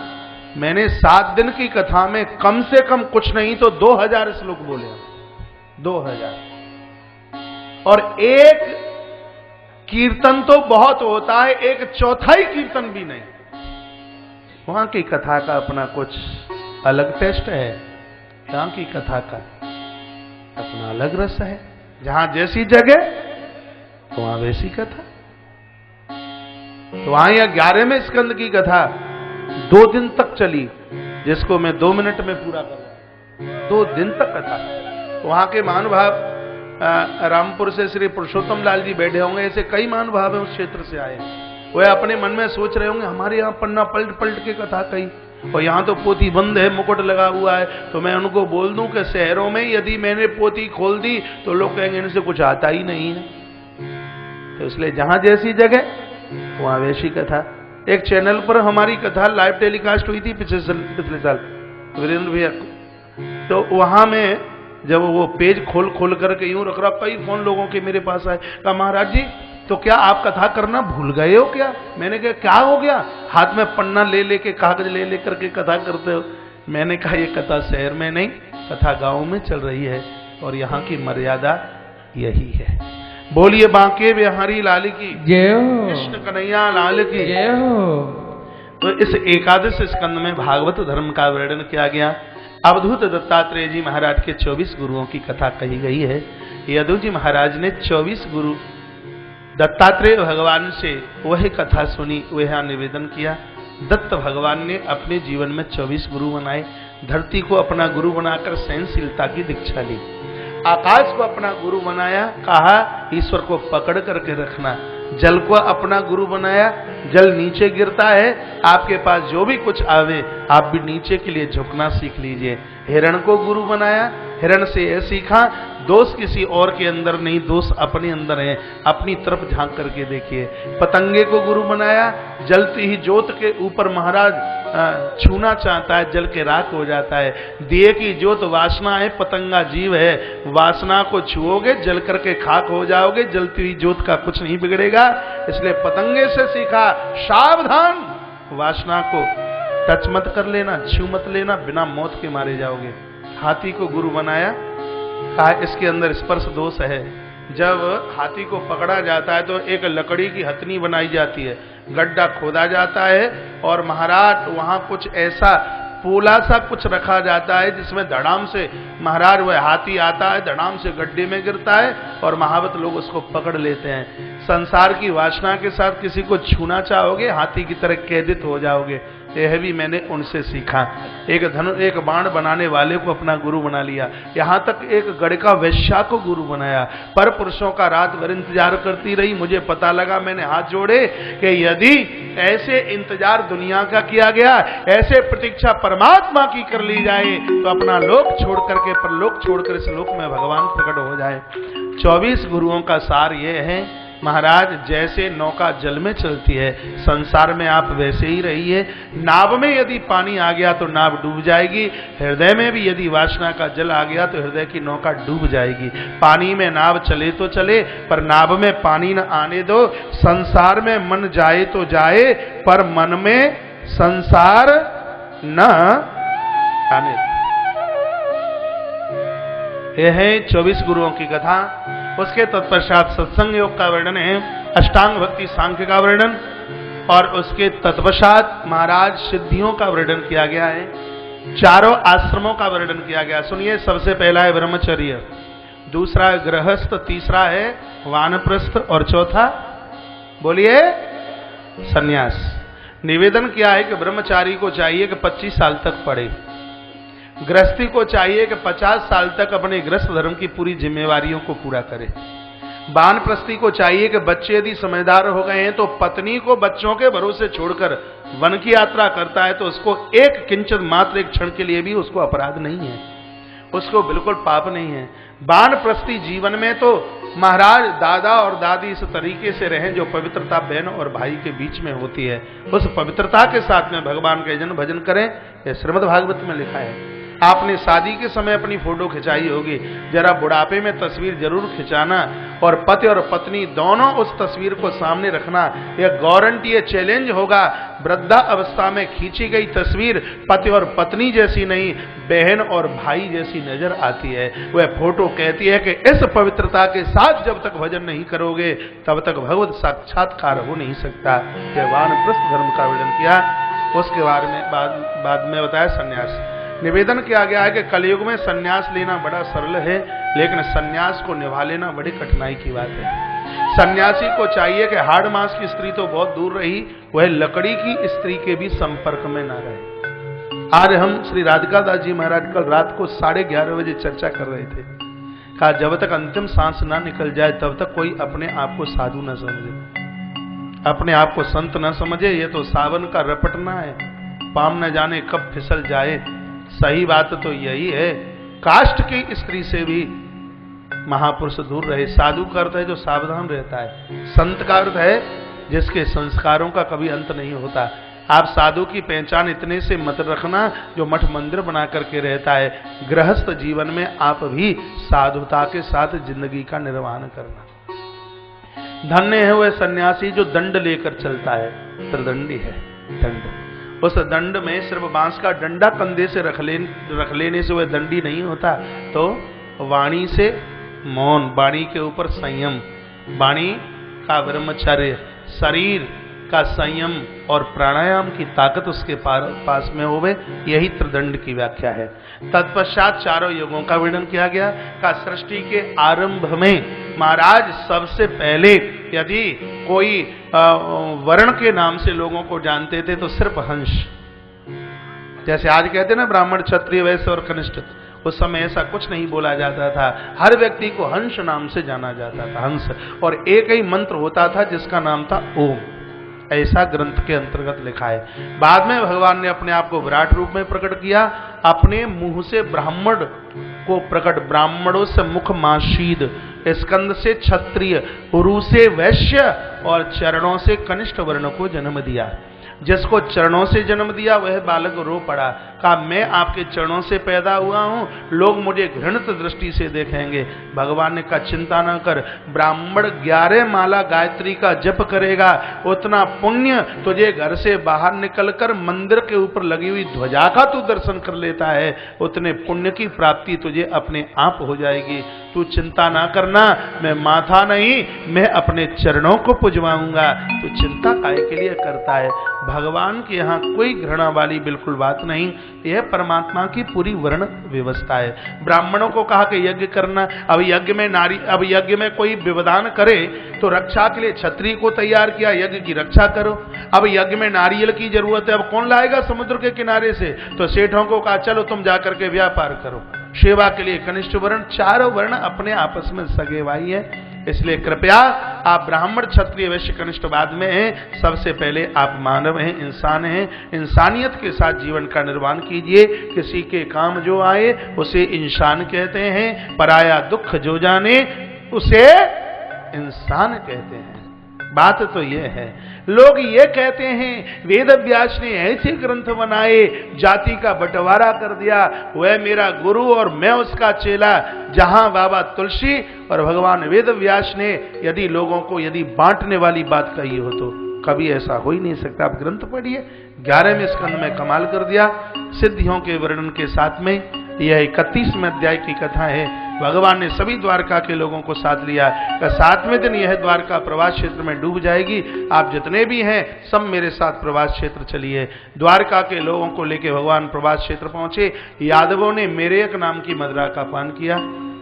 मैंने 7 दिन की कथा में कम से कम कुछ नहीं तो 2000 श्लोक बोले। 2000। और एक कीर्तन तो बहुत होता है, 1/4 कीर्तन भी नहीं। वहां की कथा का अपना कुछ अलग टेस्ट है, यहाँ की कथा का अपना अलग रस है। जहां जैसी जगह तो वहां वैसी कथा। तो वहां यह 11वें स्कंद की कथा 2 दिन तक चली, जिसको मैं 2 मिनट में पूरा कर रहा 2 दिन तक कथा। वहां के महानुभाव रामपुर से श्री पुरुषोत्तम लाल जी बैठे होंगे, ऐसे कई महानुभाव हैं उस क्षेत्र से आए। वे अपने मन में सोच रहे होंगे हमारे यहाँ पन्ना पलट पलट के कथा कही, और यहाँ तो पोथी बंद है, मुकुट लगा हुआ है, तो मैं उनको बोल दूं कि शहरों में यदि मैंने पोथी खोल दी तो लोग कहेंगे इनसे कुछ आता ही नहीं है। तो इसलिए जहां जैसी जगह वहां वैसी कथा। एक चैनल पर हमारी कथा लाइव टेलीकास्ट हुई थी पिछले साल वीरेंद्र भैया, तो वहां में जब वो पेज खोल खोल करके यूं रख रहा, कई फोन लोगों के मेरे पास आए, कहा महाराज जी तो क्या आप कथा करना भूल गए हो क्या? मैंने कहा क्या हो गया, हाथ में पन्ना ले लेके कागज ले ले करके कथा करते हो? मैंने कहा ये कथा शहर में नहीं, कथा गांव में चल रही है और यहाँ की मर्यादा यही है। बोलिए बांके बिहारी लाल की जय हो, कृष्ण कन्हैया लाल की जय हो। तो इस एकादश स्कंद में भागवत धर्म का वर्णन किया गया। अवधूत दत्तात्रेय जी महाराज के 24 गुरुओं की कथा कही गई है। यदु जी महाराज ने 24 गुरु दत्तात्रेय भगवान से वही कथा सुनी, वह निवेदन किया। दत्त भगवान ने अपने जीवन में 24 गुरु बनाए। धरती को अपना गुरु बनाकर सहनशीलता की दीक्षा ली। आकाश को अपना गुरु बनाया, कहा ईश्वर को पकड़ करके रखना। जल को अपना गुरु बनाया, जल नीचे गिरता है, आपके पास जो भी कुछ आवे आप भी नीचे के लिए झुकना सीख लीजिए। हिरण को गुरु बनाया, हिरण से यह सीखा दोष किसी और के अंदर नहीं, दोष अपने अंदर है, अपनी तरफ झांक करके देखिए। पतंगे को गुरु बनाया, जलती ही ज्योत के ऊपर महाराज छूना चाहता है, जल के राख हो जाता है। दिए की ज्योत वासना है, पतंगा जीव है, वासना को छुओगे जल करके खाक हो जाओगे, जलती हुई ज्योत का कुछ नहीं बिगड़ेगा। इसलिए पतंगे से सीखा सावधान, वासना को टच मत कर लेना, छू मत लेना, बिना मौत के मारे जाओगे। हाथी को गुरु बनाया, कहा इसके अंदर स्पर्श दोष है। जब हाथी को पकड़ा जाता है तो एक लकड़ी की हथनी बनाई जाती है, गड्ढा खोदा जाता है और महाराज वहां कुछ ऐसा पोला सा कुछ रखा जाता है जिसमें धड़ाम से महाराज वह हाथी आता है, धड़ाम से गड्ढे में गिरता है और महावत लोग उसको पकड़ लेते हैं। संसार की वासना के साथ किसी को छूना चाहोगे, हाथी की तरह कैदित हो जाओगे। यह भी मैंने उनसे सीखा। एक बाण बनाने वाले को अपना गुरु बना लिया, यहाँ तक एक गड़का वैश्या को गुरु बनाया। पर पुरुषों का रात भर इंतजार करती रही, मुझे पता लगा, मैंने हाथ जोड़े कि यदि ऐसे इंतजार दुनिया का किया गया, ऐसे प्रतीक्षा परमात्मा की कर ली जाए तो अपना लोक छोड़ करके परलोक छोड़कर इस लोक में भगवान प्रकट हो जाए। 24 गुरुओं का सार ये है महाराज, जैसे नौका जल में चलती है संसार में आप वैसे ही रहिए। नाव में यदि पानी आ गया तो नाव डूब जाएगी, हृदय में भी यदि वासना का जल आ गया तो हृदय की नौका डूब जाएगी। पानी में नाव चले तो चले पर नाव में पानी न आने दो। संसार में मन जाए तो जाए पर मन में संसार न आने दो। यह है 24 गुरुओं की कथा। उसके तत्पश्चात सत्संग योग का वर्णन है, अष्टांग भक्ति सांख्य का वर्णन, और उसके तत्पश्चात महाराज सिद्धियों का वर्णन किया गया है। चारों आश्रमों का वर्णन किया गया। सुनिए, सबसे पहला है ब्रह्मचर्य, दूसरा है गृहस्थ, तीसरा है वानप्रस्थ और चौथा बोलिए सन्यास। निवेदन किया है कि ब्रह्मचारी को चाहिए कि 25 साल तक पढ़े, गृहस्थी को चाहिए कि 50 साल तक अपने गृहस्थ धर्म की पूरी जिम्मेवारियों को पूरा करे। वानप्रस्थी को चाहिए कि बच्चे यदि समझदार हो गए हैं तो पत्नी को बच्चों के भरोसे छोड़कर वन की यात्रा करता है तो उसको एक किंचित मात्र एक क्षण के लिए भी उसको अपराध नहीं है, उसको बिल्कुल पाप नहीं है। वानप्रस्थी जीवन में तो महाराज दादा और दादी इस तरीके से रहें जो पवित्रता बहन और भाई के बीच में होती है, उस पवित्रता के साथ में भगवान के जन भजन करें। यह श्रीमद् भागवत में लिखा है। आपने शादी के समय अपनी फोटो खिंचाई होगी, जरा बुढ़ापे में तस्वीर जरूर खिंचाना और पति और पत्नी दोनों उस तस्वीर को सामने रखना। यह गारंटी, यह चैलेंज होगा। वृद्धा अवस्था में खींची गई तस्वीर पति और पत्नी जैसी नहीं, बहन और भाई जैसी नजर आती है। वह फोटो कहती है कि इस पवित्रता के साथ जब तक भजन नहीं करोगे तब तक भगवत साक्षात्कार हो नहीं सकता। यह वानप्रस्थ धर्म का वर्णन किया। उसके बारे में बाद में बताया सन्यास। निवेदन किया गया है कि कलयुग में सन्यास लेना बड़ा सरल है, लेकिन सन्यास को निभा लेना बड़ी कठिनाई की बात है। सन्यासी को चाहिए कि हाड़ मांस की स्त्री तो बहुत दूर रही, वह लकड़ी की स्त्री के भी संपर्क में ना रहे। आज हम श्री राधिका दास जी महाराज कल रात को 11:30 बजे चर्चा कर रहे थे। कहा जब तक अंतिम सांस ना निकल जाए तब तक कोई अपने आप को साधु न समझे, अपने आप को संत न समझे। ये तो सावन का रपटना है, पाम न जाने कब फिसल जाए। सही बात तो यही है, काष्ठ की स्त्री से भी महापुरुष दूर रहे। साधु का अर्थ है जो सावधान रहता है, संत का अर्थ है जिसके संस्कारों का कभी अंत नहीं होता। आप साधु की पहचान इतने से मत रखना जो मठ मंदिर बना करके रहता है। गृहस्थ जीवन में आप भी साधुता के साथ जिंदगी का निर्वहन करना। धन्य है वह सन्यासी जो दंड लेकर चलता है, त्रिदंडी है दंड। उस दंड में सिर्फ बांस का डंडा कंधे से रख लेने से वह दंडी नहीं होता, तो वाणी से मौन, वाणी के ऊपर संयम, वाणी का ब्रह्मचर्य, शरीर का संयम और प्राणायाम की ताकत उसके पास में होवे, यही त्रिदंड की व्याख्या है। तत्पश्चात चारों युगों का वर्णन किया गया। का सृष्टि के आरंभ में महाराज सबसे पहले यदि कोई वर्ण के नाम से लोगों को जानते थे तो सिर्फ हंस, जैसे आज कहते हैं ना ब्राह्मण क्षत्रिय वैश्य और कनिष्ठ, उस समय ऐसा कुछ नहीं बोला जाता था। हर व्यक्ति को हंस नाम से जाना जाता था, हंस, और एक ही मंत्र होता था जिसका नाम था ओम। ऐसा ग्रंथ के अंतर्गत लिखा है। बाद में भगवान ने अपने आप को विराट रूप में प्रकट किया। अपने मुंह से ब्राह्मण को प्रकट, ब्राह्मणों से मुख माशीद, स्कंद से क्षत्रिय, उरु से वैश्य और चरणों से कनिष्ठ वर्ण को जन्म दिया। जिसको चरणों से जन्म दिया वह बालक रो पड़ा। कहा मैं आपके चरणों से पैदा हुआ हूं, लोग मुझे घृणित दृष्टि से देखेंगे। भगवान ने कहा चिंता न कर, ब्राह्मण 11 माला गायत्री का जप करेगा, उतना पुण्य तुझे घर से बाहर निकलकर मंदिर के ऊपर लगी हुई ध्वजा का तू दर्शन कर लेता है, उतने पुण्य की प्राप्ति तुझे अपने आप हो जाएगी। तू चिंता ना करना, मैं माथा नहीं, मैं अपने चरणों को पुजवाऊंगा। तू चिंता काहे के लिए करता है? भगवान के यहाँ कोई घृणा वाली बिल्कुल बात नहीं, यह परमात्मा की पूरी वर्ण व्यवस्था है। ब्राह्मणों को कहा कि यज्ञ करना। अब यज्ञ में कोई विवधान करे तो रक्षा के लिए क्षत्रिय को तैयार किया, यज्ञ की रक्षा करो। अब यज्ञ में नारियल की जरूरत है, अब कौन लाएगा समुद्र के किनारे से? तो सेठों को कहा चलो तुम जाकर के व्यापार करो। सेवा के लिए कनिष्ठ वर्ण, चारों वर्ण अपने आपस में सगे भाई है। इसलिए कृपया आप ब्राह्मण क्षत्रिय वैश्य कनिष्ठ बाद में हैं, सबसे पहले आप मानव हैं, इंसान हैं। इंसानियत के साथ जीवन का निर्वाह कीजिए। किसी के काम जो आए उसे इंसान कहते हैं, पराया दुख जो जाने उसे इंसान कहते हैं। बात तो यह है, लोग ये कहते हैं वेद व्यास ने ऐसे ग्रंथ बनाए, जाति का बंटवारा कर दिया, वह मेरा गुरु और मैं उसका चेला। जहां बाबा तुलसी और भगवान वेद व्यास ने यदि लोगों को यदि बांटने वाली बात कही हो तो कभी ऐसा हो ही नहीं सकता। आप ग्रंथ पढ़िए, 11वें स्कंद में कमाल कर दिया सिद्धियों के वर्णन के साथ में। यह 31वें अध्याय की कथा है। भगवान ने सभी द्वारका के लोगों को साथ लिया। 7वें दिन यह द्वारका प्रवास क्षेत्र में डूब जाएगी। आप जितने भी हैं सब मेरे साथ प्रवास क्षेत्र चलिए। द्वारका के लोगों को लेकर भगवान प्रवास क्षेत्र पहुंचे। यादवों ने मेरेक नाम की मदिरा का पान किया।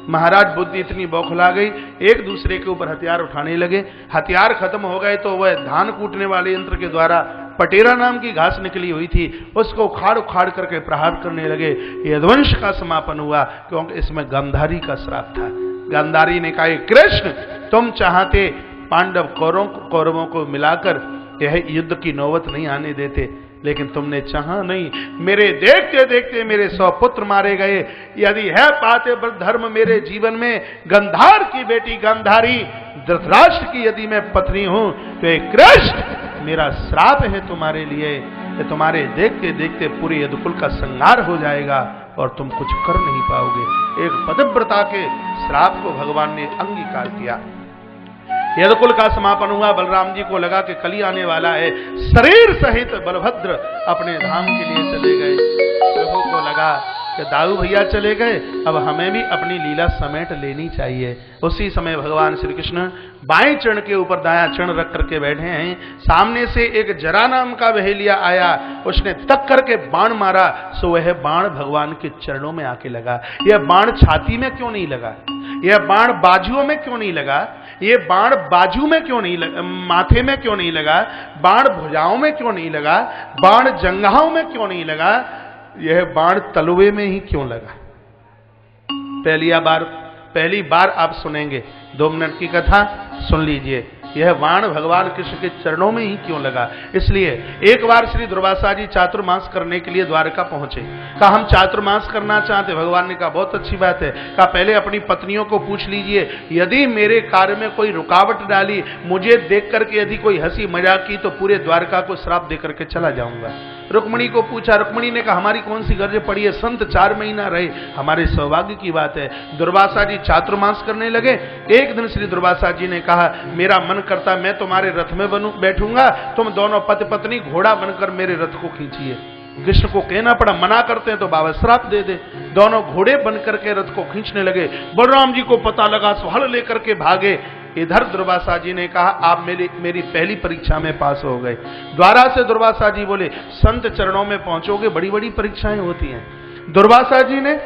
महाराज बुद्धि इतनी बौखला गई, एक दूसरे के ऊपर हथियार उठाने लगे। हथियार खत्म हो गए तो वह धान कूटने वाले यंत्र के द्वारा पटेरा नाम की घास निकली हुई थी, उसको उखाड़ उखाड़ करके प्रहार करने लगे। यदुवंश का समापन हुआ क्योंकि इसमें गांधारी का श्राप था। गांधारी ने कहा कृष्ण तुम चाहते पांडव कौरवों को मिलाकर यह युद्ध की नौबत नहीं आने देते, लेकिन तुमने चाहा नहीं। मेरे देखते देखते मेरे 100 पुत्र मारे गए। यदि है पाते धर्म मेरे जीवन में, गंधार की बेटी गांधारी धृतराष्ट्र की यदि मैं पत्नी हूं तो एक कृष्ण मेरा श्राप है तुम्हारे लिए। तुम्हारे देखते देखते पूरे यदुकुल का संहार हो जाएगा और तुम कुछ कर नहीं पाओगे। एक पतिव्रता के श्राप को भगवान ने अंगीकार किया। यदुकुल का समापन हुआ। बलराम जी को लगा कि कली आने वाला है, शरीर सहित बलभद्र अपने धाम के लिए चले गए। प्रभु को लगा कि दाऊ भैया चले गए, अब हमें भी अपनी लीला समेट लेनी चाहिए। उसी समय भगवान श्री कृष्ण बाएं चरण के ऊपर दायां चरण रख करके बैठे हैं। सामने से एक जरा नाम का बहेलिया आया, उसने तक करके बाण मारा, सो वह बाण भगवान के चरणों में आके लगा। यह बाण छाती में क्यों नहीं लगा? यह बाण बाजुओं में क्यों नहीं लगा? ये बाण बाजू में क्यों नहीं लगा? माथे में क्यों नहीं लगा? बाण भुजाओं में क्यों नहीं लगा? बाण जंघाओं में क्यों नहीं लगा? यह बाण तलवे में ही क्यों लगा? पहली बार आप सुनेंगे, 2 मिनट की कथा सुन लीजिए। यह बाण भगवान कृष्ण के चरणों में ही क्यों लगा? इसलिए एक बार श्री दुर्वासा जी चातुर्मास करने के लिए द्वारका पहुंचे। कहा हम चातुर्मास करना चाहते। भगवान ने कहा बहुत अच्छी बात है। कहा पहले अपनी पत्नियों को पूछ लीजिए, यदि मेरे कार्य में कोई रुकावट डाली, मुझे देख करके यदि कोई हंसी मजाक की, तो पूरे द्वारका को श्राप दे करके चला जाऊंगा। रुक्मिणी को पूछा, रुक्मिणी ने कहा हमारी कौन सी गर्ज पड़ी है, संत 4 महीना रहे, हमारे सौभाग्य की बात है। दुर्वासा जी चातुर्मास करने लगे। एक दिन श्री दुर्वासा जी ने कहा मेरा मन करता मैं तुम्हारे रथ में बैठूंगा, तुम दोनों पति पत्नी घोड़ा बनकर मेरे रथ को खींचिए। कृष्ण को कहना पड़ा, मना करते हैं तो बाबा श्राप दे दे। दोनों घोड़े बनकर के रथ को खींचने लगे। बलराम जी को पता लगा, हल लेकर के भागे। इधर दुर्वासा जी ने कहा आप मेरी पहली परीक्षा में पास हो गए। द्वारा से दुर्वासा जी बोले संत चरणों में पहुंचोगे, बड़ी बड़ी परीक्षाएं होती हैं। दुर्वासा जी ने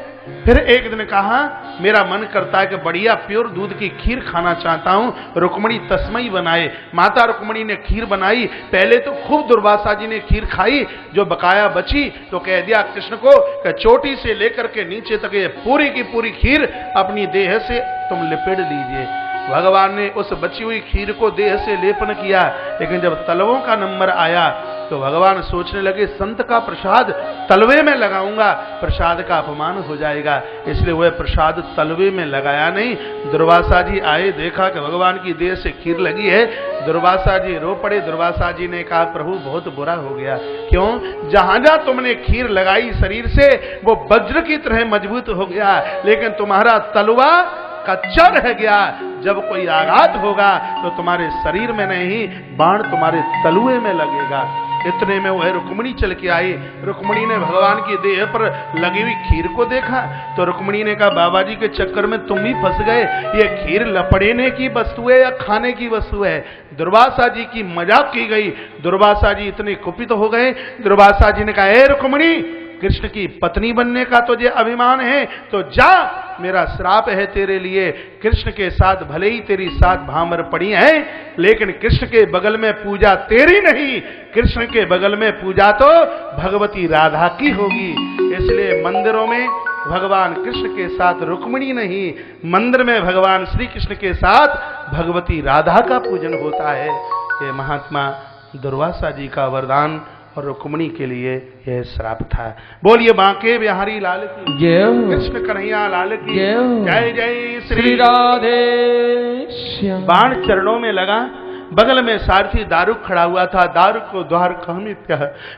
फिर एक दिन कहा मेरा मन करता है कि बढ़िया प्योर दूध की खीर खाना चाहता हूं, रुक्मिणी तस्मई बनाए। माता रुक्मिणी ने खीर बनाई। पहले तो खूब दुर्वासा जी ने खीर खाई, जो बकाया बची तो कह दिया कृष्ण को कि चोटी से लेकर के नीचे तक ये पूरी की पूरी खीर अपनी देह से तुम लिपेट लीजिए। भगवान ने उस बची हुई खीर को देह से लेपन किया, लेकिन जब तलवों का नंबर आया तो भगवान सोचने लगे संत का प्रसाद तलवे में लगाऊंगा, प्रसाद का अपमान हो जाएगा, इसलिए वह प्रसाद तलवे में लगाया नहीं। दुर्वासा जी आए, देखा कि भगवान की देह से खीर लगी है। दुर्वासा जी रो पड़े। दुर्वासा जी ने कहा प्रभु बहुत बुरा हो गया। क्यों? जहां जहां तुमने खीर लगाई शरीर से वो वज्र की तरह मजबूत हो गया, लेकिन तुम्हारा तलवा कच्चा रह गया। जब कोई आघात होगा तो तुम्हारे शरीर में नहीं, बाण तुम्हारे तलुए में लगेगा। इतने में वह रुक्मिणी चल के आई। रुक्मिणी ने भगवान की देह पर लगी हुई खीर को देखा तो रुक्मिणी ने कहा बाबा जी के चक्कर में तुम भी फंस गए, ये खीर लपड़ेने की वस्तु है या खाने की वस्तु है? दुर्वासा जी की मजाक की गई। दुर्वासा जी इतने कुपित हो गए। दुर्वासा जी ने कहा ए रुक्मिणी, कृष्ण की पत्नी बनने का तुझे अभिमान है तो जा, मेरा श्राप है तेरे लिए। कृष्ण के साथ भले ही तेरी 7 भामर पड़ी हैं, लेकिन कृष्ण के बगल में पूजा तेरी नहीं, कृष्ण के बगल में पूजा तो भगवती राधा की होगी। इसलिए मंदिरों में भगवान कृष्ण के साथ रुक्मिणी नहीं, मंदिर में भगवान श्री कृष्ण के साथ भगवती राधा का पूजन होता है। ये महात्मा दुर्वासा जी का वरदान और रुक्मिणी के लिए यह श्राप था। बोलिए बांके बिहारी लाल की जय, कृष्ण कन्हैया लाल की जय। जय श्री राधे श्याम। बाण चरणों में लगा। बगल में सारथी दारुक खड़ा हुआ था। दारुक को द्वार कहमित्य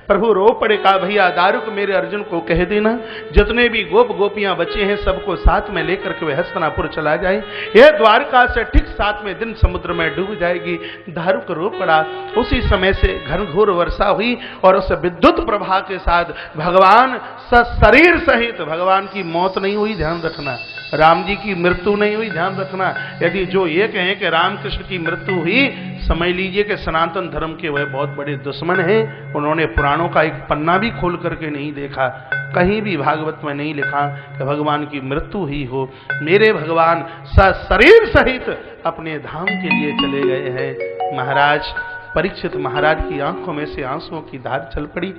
प्रभु रो पड़े। कहा भैया दारुक मेरे अर्जुन को कह देना जितने भी गोप गोपियां बचे हैं सबको साथ में लेकर के वे हस्तिनापुर चला जाए। यह द्वारका से ठीक 7वें दिन समुद्र में डूब जाएगी। दारुक रो पड़ा। उसी समय से घनघोर वर्षा हुई और उस विद्युत प्रवाह के साथ भगवान शरीर सहित, भगवान की मौत नहीं हुई, ध्यान रखना, राम जी की मृत्यु नहीं हुई, ध्यान रखना। यदि जो ये कहें कि रामकृष्ण की मृत्यु हुई, समझ लीजिए कि सनातन धर्म के वह बहुत बड़े दुश्मन हैं। उन्होंने पुराणों का एक पन्ना भी खोल करके नहीं देखा, कहीं भी भागवत में नहीं लिखा कि भगवान की मृत्यु ही हो। मेरे भगवान शरीर सहित अपने धाम के लिए चले गए हैं। महाराज परीक्षित महाराज की आंखों में से आंसुओं की धार चल पड़ी।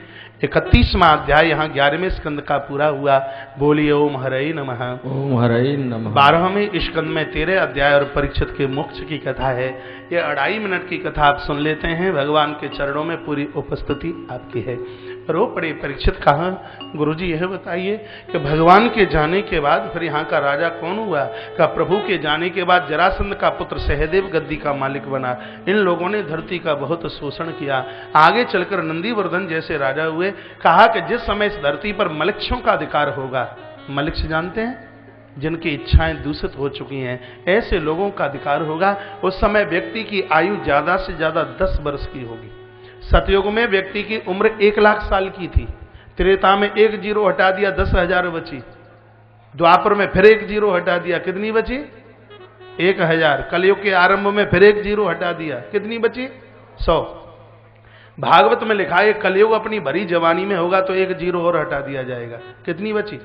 31वां अध्याय यहाँ 11वें स्कंद का पूरा हुआ। बोलिए ओम हरे नमः। ओम हरे नमः। 12वें स्कंद में 13 अध्याय और परीक्षित के मोक्ष की कथा है। ये 2.5 मिनट की कथा आप सुन लेते हैं। भगवान के चरणों में पूरी उपस्थिति आपकी है। रो पड़े परीक्षित। कहा गुरुजी यह बताइए कि भगवान के जाने के बाद फिर यहाँ का राजा कौन हुआ? का प्रभु के जाने के बाद जरासंध का पुत्र सहदेव गद्दी का मालिक बना। इन लोगों ने धरती का बहुत शोषण किया। आगे चलकर नंदीवर्धन जैसे राजा हुए। कहा कि जिस समय इस धरती पर मलिक्षों का अधिकार होगा, मलिक्ष जानते हैं जिनकी इच्छाएं दूषित हो चुकी हैं, ऐसे लोगों का अधिकार होगा। उस समय व्यक्ति की आयु ज्यादा से ज्यादा 10 वर्ष की होगी। सतयुग में व्यक्ति की उम्र 1 लाख साल की थी। त्रेता में 1 जीरो हटा दिया, 10,000 बची। द्वापर में फिर 1 जीरो हटा दिया, कितनी बची? 1,000। कलयुग के आरंभ में फिर 1 जीरो हटा दिया, कितनी बची? 100। भागवत में लिखा है कलयुग अपनी भरी जवानी में होगा तो 1 जीरो और हटा दिया जाएगा, कितनी बची?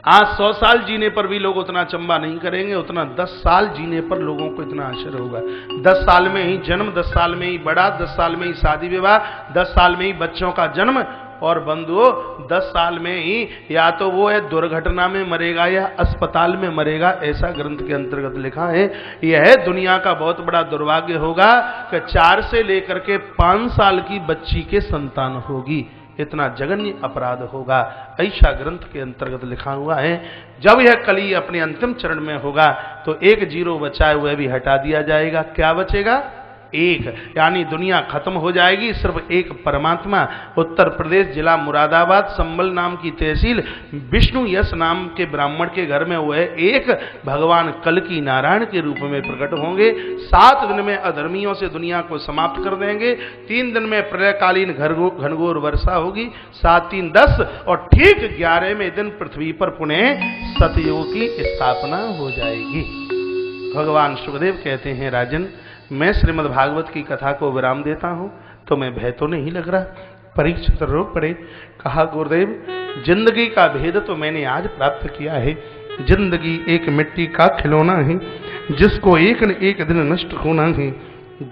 आज 100 साल जीने पर भी लोग उतना चंबा नहीं करेंगे, उतना 10 साल जीने पर लोगों को इतना आश्चर्य होगा। 10 साल में ही जन्म, 10 साल में ही बड़ा, 10 साल में ही शादी विवाह, 10 साल में ही बच्चों का जन्म और बंधुओं 10 साल में ही या तो वो है दुर्घटना में मरेगा या अस्पताल में मरेगा, ऐसा ग्रंथ के अंतर्गत लिखा है। यह दुनिया का बहुत बड़ा दुर्भाग्य होगा कि 4 से लेकर के 5 साल की बच्ची के संतान होगी, इतना जघन्य अपराध होगा, ऐसा ग्रंथ के अंतर्गत लिखा हुआ है। जब यह कली अपने अंतिम चरण में होगा तो एक 0 बचा हुआ भी हटा दिया जाएगा। क्या बचेगा? एक, यानी दुनिया खत्म हो जाएगी, सिर्फ एक परमात्मा। उत्तर प्रदेश जिला मुरादाबाद संबल नाम की तहसील विष्णु यश नाम के ब्राह्मण के घर में हुए एक भगवान कल्कि नारायण के रूप में प्रकट होंगे। 7 दिन में अधर्मियों से दुनिया को समाप्त कर देंगे। 3 दिन में प्रलयकालीन घनघोर वर्षा होगी, 7 3 10 और ठीक 11वें दिन पृथ्वी पर पुनः सतयुग की स्थापना हो जाएगी। भगवान सुखदेव कहते हैं, राजन मैं श्रीमद् भागवत की कथा को विराम देता हूं, तुम्हें भय तो नहीं लग रहा? परीक्षित रो पड़े। कहा, गुरुदेव जिंदगी का भेद तो मैंने आज प्राप्त किया है। जिंदगी एक मिट्टी का खिलौना है जिसको एक न एक दिन नष्ट होना है।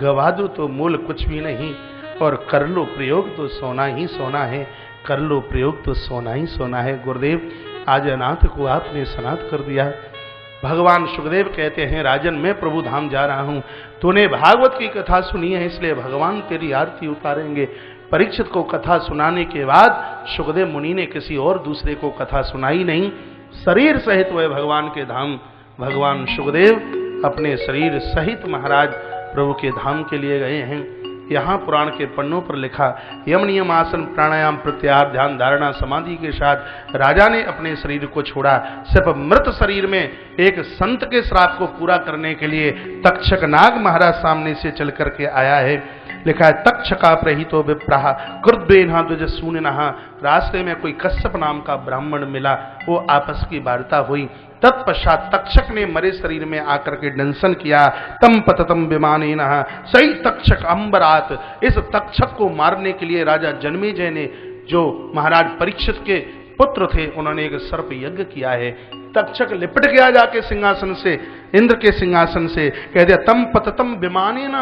गवा दो तो मूल कुछ भी नहीं और कर लो प्रयोग तो सोना ही सोना है। कर लो प्रयोग तो सोना ही सोना है। गुरुदेव आज अनाथ को आपने सनाथ कर दिया। भगवान सुखदेव कहते हैं, राजन मैं प्रभु धाम जा रहा हूं, तूने भागवत की कथा सुनी है इसलिए भगवान तेरी आरती उतारेंगे। परीक्षित को कथा सुनाने के बाद सुखदेव मुनि ने किसी और दूसरे को कथा सुनाई नहीं, शरीर सहित वह भगवान के धाम भगवान सुखदेव अपने शरीर सहित महाराज प्रभु के धाम के लिए गए हैं। यहाँ पुराण के पन्नों पर लिखा, यम नियम आसन प्राणायाम प्रत्याहार ध्यान धारणा समाधि के साथ राजा ने अपने शरीर को छोड़ा। सिर्फ मृत शरीर में एक संत के श्राप को पूरा करने के लिए तक्षक नाग महाराज सामने से चल करके आया है। लिखा है, तक्षका प्रहितो विप्राह कृद्वेना द्विज सूननहा। रास्ते में कोई कश्यप नाम का ब्राह्मण मिला, वो आपस की वार्ता हुई। तत्पश्चात तक्षक ने मरे शरीर में आकर के दंशन किया। तम पततम विमानेन सही तक्षक अंबरात। इस तक्षक को मारने के लिए राजा जन्मेजय ने, जो महाराज परीक्षित के पुत्र थे, उन्होंने एक सर्प यज्ञ किया है। तक्षक लिपट गया जाके सिंहासन से, इंद्र के सिंहासन से, कह दिया तम पततम विमानेन।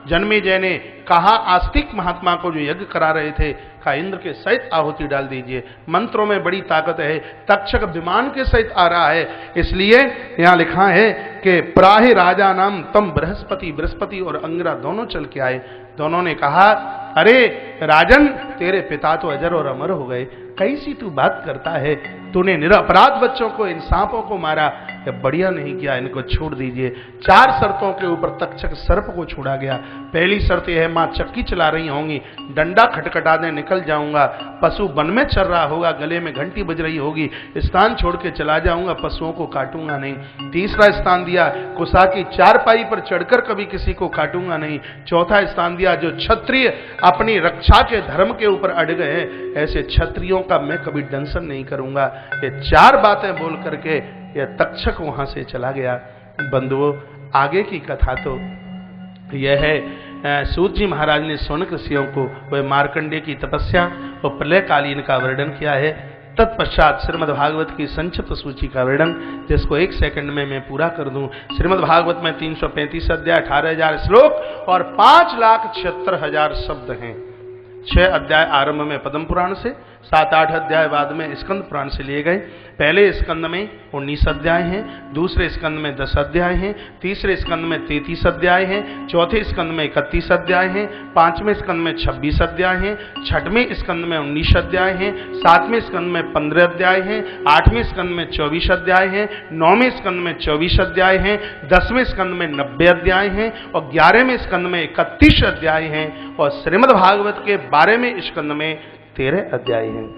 जन्मेजय ने कहा, आस्तिक महात्मा को जो यज्ञ करा रहे थे, कहा इंद्र के सहित आहुति डाल दीजिए। मंत्रों में बड़ी ताकत है, तक्षक विमान के सहित आ रहा है। इसलिए यहां लिखा है कि प्राहि राजा नाम तम बृहस्पति, बृहस्पति और अंगिरा दोनों चल के आए। दोनों ने कहा, अरे राजन तेरे पिता तो अजर और अमर हो गए, कैसी तू बात करता है? तूने निरपराध बच्चों को, इन सांपों को मारा, ये बढ़िया नहीं किया, इनको छोड़ दीजिए। 4 शर्तों के ऊपर तक्षक सर्प को छोड़ा गया। पहली शर्त यह है, मां चक्की चला रही होंगी, डंडा खटखटा दे निकल जाऊंगा। पशु वन में चल रहा होगा, गले में घंटी बज रही होगी, स्थान छोड़ के चला जाऊंगा, पशुओं को काटूंगा नहीं। तीसरा स्थान दिया, कुशा की 4 पाई पर चढ़कर कभी किसी को काटूंगा नहीं। चौथा स्थान दिया, जो क्षत्रिय अपनी रक्षा के धर्म के ऊपर अड़ गए, ऐसे क्षत्रियों का मैं कभी दंशन नहीं करूंगा। ये 4 बातें बोल करके यह तक्षक वहां से चला गया। बंधुओं, आगे की कथा तो यह है, सूत जी महाराज ने सोनक ऋषियों को वह मार्कंडे की तपस्या और प्रलयकालीन का वर्णन किया है। तत्पश्चात श्रीमद् भागवत की संक्षिप्त सूची का वर्णन, जिसको 1 सेकंड में मैं पूरा कर दूं। श्रीमद् भागवत में 335 अध्याय, 18,000 श्लोक और 5,76,000 शब्द हैं। 6 अध्याय आरंभ में पद्म पुराण से, 7-8 अध्याय बाद में स्कंद पुराण से लिए गए। पहले स्कंद में 19 अध्याय हैं, दूसरे स्कंद में 10 अध्याय हैं, तीसरे स्कंद में 33 अध्याय हैं, चौथे स्कंद में 31 अध्याय हैं, 5वें स्कंद में 26 अध्याय हैं, 6वें स्कंद में 19 अध्याय हैं, 7वें स्कंद में 15 अध्याय हैं, 8वें स्कंद में 24 अध्याय हैं, 9वें स्कंद में 24 अध्याय हैं, 10वें स्कंद में 90 अध्याय हैं और 11वें स्कंद में 31 अध्याय हैं और श्रीमद् भागवत के 12वें स्कंद में 13 अध्याय हैं।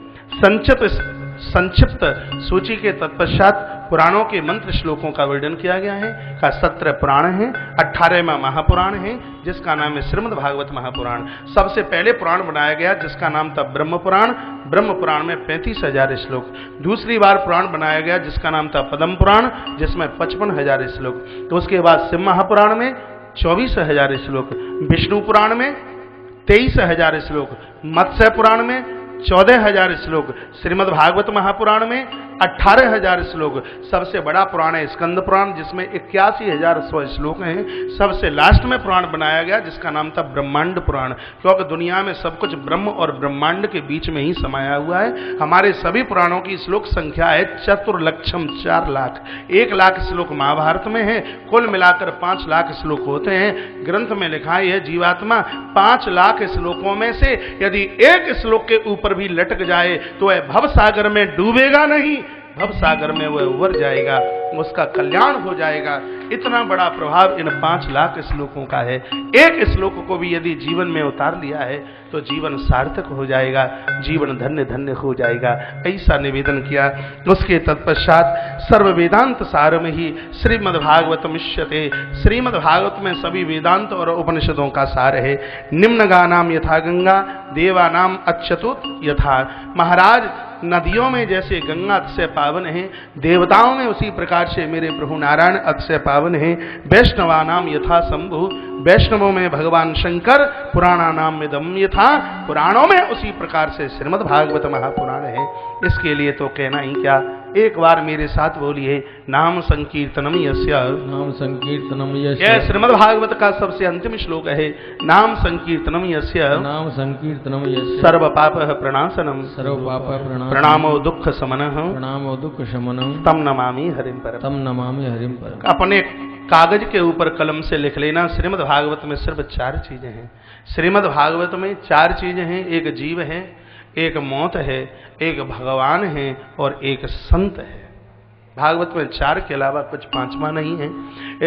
संक्षिप्त सूची के तत्पश्चात पुराणों के मंत्र श्लोकों का वर्णन किया गया है। का 17 पुराण है, 18वां महापुराण है जिसका नाम है श्रीमद् भागवत महापुराण। सबसे पहले पुराण बनाया गया जिसका नाम था ब्रह्म पुराण। ब्रह्म पुराण में 35,000 श्लोक। दूसरी बार पुराण बनाया गया जिसका नाम था पद्म पुराण, जिसमें 55,000 श्लोक। तो उसके बाद शिव महापुराण में 24,000 श्लोक, विष्णु पुराण में 23,000 श्लोक, मत्स्य पुराण में 14,000 श्लोक, श्रीमद् भागवत महापुराण में 18,000 श्लोक, सबसे बड़ा पुराण है स्कंद पुराण जिसमें 81,100 श्लोक हैं। सबसे लास्ट में पुराण बनाया गया जिसका नाम था ब्रह्मांड पुराण, क्योंकि दुनिया में सब कुछ ब्रह्म और ब्रह्मांड के बीच में ही समाया हुआ है। हमारे सभी पुराणों की श्लोक संख्या है 4,00,000 4 लाख। 1 लाख श्लोक महाभारत में है, कुल मिलाकर 5 लाख श्लोक होते हैं। ग्रंथ में लिखा है जीवात्मा 5 लाख श्लोकों में से यदि एक श्लोक के ऊपर भी लटक जाए तो वह भव सागर में डूबेगा नहीं, भव सागर में वह उबर जाएगा, उसका कल्याण हो जाएगा। इतना बड़ा प्रभाव इन 5 लाख श्लोकों का है। एक श्लोक को भी यदि जीवन में उतार लिया है तो जीवन सार्थक हो जाएगा, जीवन धन्य धन्य हो जाएगा, ऐसा निवेदन किया। उसके तत्पश्चात सर्व वेदांत सार में ही श्रीमद् भागवत मिष्यते, श्रीमद् भागवत में सभी वेदांत और उपनिषदों का सार है। निम्नगानाम यथा गंगा देवानाम अच्युत यथा, महाराज नदियों में जैसे गंगा अतिशय पावन है, देवताओं में उसी प्रकार से मेरे प्रभु नारायण अतिशय पावन है। वैष्णवानाम यथा शंभु, वैष्णवों में भगवान शंकर, पुराणानाम इदम यथा, पुराणों में उसी प्रकार से श्रीमद् भागवत महापुराण है। इसके लिए तो कहना ही क्या, एक बार मेरे साथ बोलिए नाम संकीर्तनम यस्य, नाम संकीर्तनम यह यस्य, श्रीमद् भागवत का सबसे अंतिम श्लोक है। नाम संकीर्तनम यस्य, नाम संकीर्तनम यस्य, सर्व पाप प्रणाशनम, सर्व पाप प्रणामो दुख समनः, प्रणामो दुख शमनम, तम नमामि हरिम परम। तम नमामि हरिम परम। अपने कागज के ऊपर कलम से लिख लेना, श्रीमद् भागवत में सिर्फ 4 चीजें हैं। श्रीमद् भागवत में 4 चीजें हैं, एक जीव है, एक मौत है, एक भगवान है और एक संत है। भागवत में 4 के अलावा कुछ 5वां नहीं है।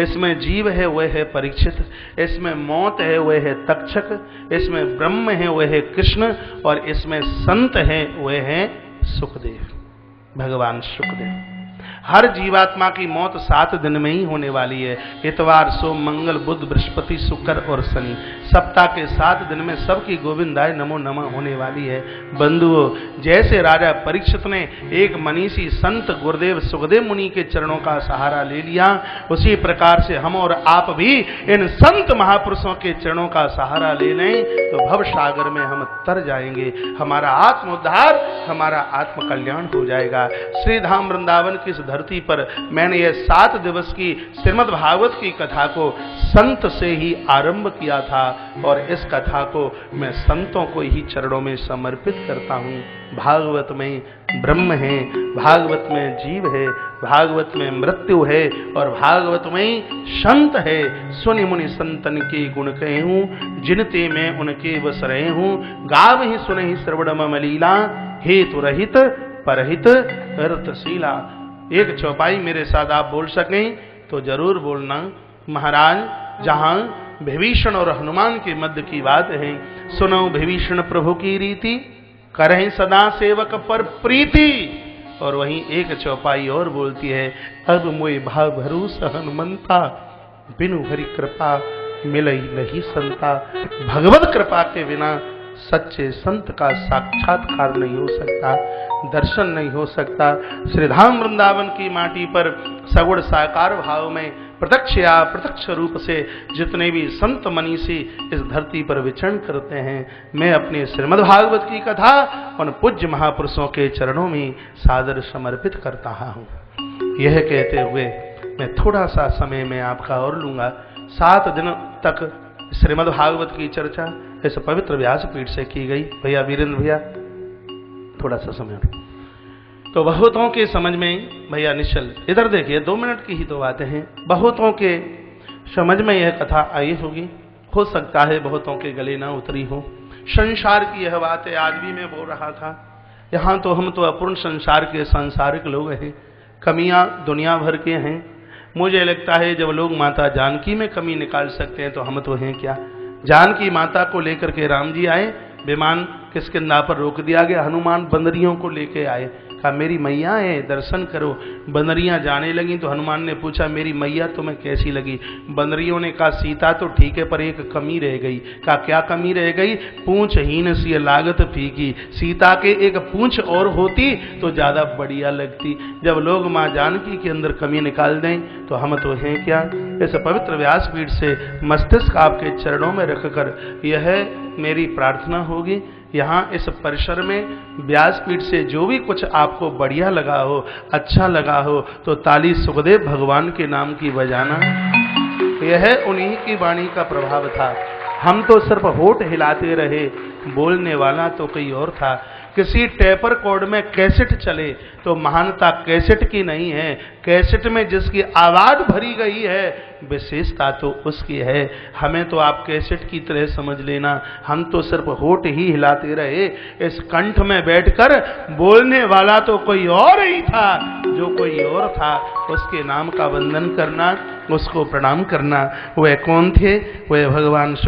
इसमें जीव है वह है परीक्षित, इसमें मौत है वह है तक्षक, इसमें ब्रह्म है वह है कृष्ण और इसमें संत है वह है सुखदेव, भगवान सुखदेव। हर जीवात्मा की मौत 7 दिन में ही होने वाली है। इतवार सोम मंगल बुध बृहस्पति शुक्र और शनि, सप्ताह के 7 दिन में सबकी गोविंदाय नमो नमः होने वाली है। बंधुओं, जैसे राजा परीक्षित ने एक मनीषी संत गुरुदेव सुखदेव मुनि के चरणों का सहारा ले लिया, उसी प्रकार से हम और आप भी इन संत महापुरुषों के चरणों का सहारा ले लें तो भव सागर में हम तर जाएंगे, हमारा आत्मोद्धार, हमारा आत्म कल्याण हो जाएगा। श्री धाम वृंदावन की धरती पर मैंने यह 7 दिवस की श्रीमद् भागवत की कथा को संत से ही आरंभ किया था और इस कथा को मैं संतों को ही चरणों में समर्पित करता हूँ। भागवत में ब्रह्म है, भागवत में जीव है, भागवत में मृत्यु है और भागवत में संत है। सुनि मुनि संतन के गुण कहे हूँ, जिनते में उनके बस रहे हूँ, गाव ही सुन ही श्रवण मम लीला, हेतु रहित परहित रतशीला। एक चौपाई मेरे साथ आप बोल सकें तो जरूर बोलना। महाराज, जहां विभीषण और हनुमान के मध्य की बात है, सुनो विभीषण प्रभु की रीति, करें सदा सेवक पर प्रीति। और वहीं एक चौपाई और बोलती है, अब मोय भाव भरोसा हनुमंता, बिनु हरि कृपा मिलई नहीं संता। भगवत कृपा के बिना सच्चे संत का साक्षात्कार नहीं हो सकता, दर्शन नहीं हो सकता। श्रीधाम वृंदावन की माटी पर सगुण साकार भाव में प्रत्यक्ष या प्रत्यक्ष रूप से जितने भी संत मनीषी इस धरती पर विचरण करते हैं, मैं अपने श्रीमद् भागवत की कथा उन पूज्य महापुरुषों के चरणों में सादर समर्पित करता हूँ। यह कहते हुए मैं थोड़ा सा समय में आपका और लूंगा। 7 दिन तक श्रीमद् भागवत की चर्चा इस पवित्र व्यासपीठ से की गई। भैया वीरेंद्र भैया थोड़ा सा समय, तो बहुतों के समझ में, भैया निश्चल इधर देखिए, 2 मिनट की ही तो बातें हैं। बहुतों के समझ में यह कथा आई होगी, हो सकता है बहुतों के गले ना उतरी हो। संसार की यह बात आज भी मैं बोल रहा था। यहाँ तो हम तो अपूर्ण संसार के सांसारिक लोग हैं, कमियां दुनिया भर के हैं। मुझे लगता है जब लोग माता जानकी में कमी निकाल सकते हैं तो हम तो हैं क्या। जानकी माता को लेकर के राम जी आए, विमान किसके नाव पर रोक दिया गया, हनुमान बंदरियों को लेके आए, कहा मेरी मैया है दर्शन करो। बंदरियां जाने लगी तो हनुमान ने पूछा मेरी मैया तुम्हें कैसी लगी। बंदरियों ने कहा सीता तो ठीक है पर एक कमी रह गई। कहा क्या कमी रह गई? पूंछ हीन सी लागत फीकी। सीता के एक पूंछ और होती तो ज्यादा बढ़िया लगती। जब लोग माँ जानकी के अंदर कमी निकाल दें तो हम तो हैं क्या। इस पवित्र व्यासपीठ से मस्तिष्क आपके चरणों में रखकर यह मेरी प्रार्थना होगी यहाँ इस परिसर में व्यासपीठ से जो भी कुछ आपको बढ़िया लगा हो, अच्छा लगा हो, तो ताली सुखदेव भगवान के नाम की बजाना। यह उन्हीं की वाणी का प्रभाव था। हम तो सिर्फ होठ हिलाते रहे, बोलने वाला तो कोई और था। किसी टेपर कोड में कैसेट चले तो महानता कैसेट की नहीं है, कैसेट में जिसकी आवाज भरी गई है विशेषता तो उसकी है। हमें तो आप कैसेट की तरह समझ लेना, हम तो सिर्फ होठ ही हिलाते रहे। इस कंठ में बैठकर बोलने वाला तो कोई और ही था। जो कोई और था उसके नाम का वंदन करना, उसको प्रणाम करना। वह कौन थे? वह भगवान सुखदेव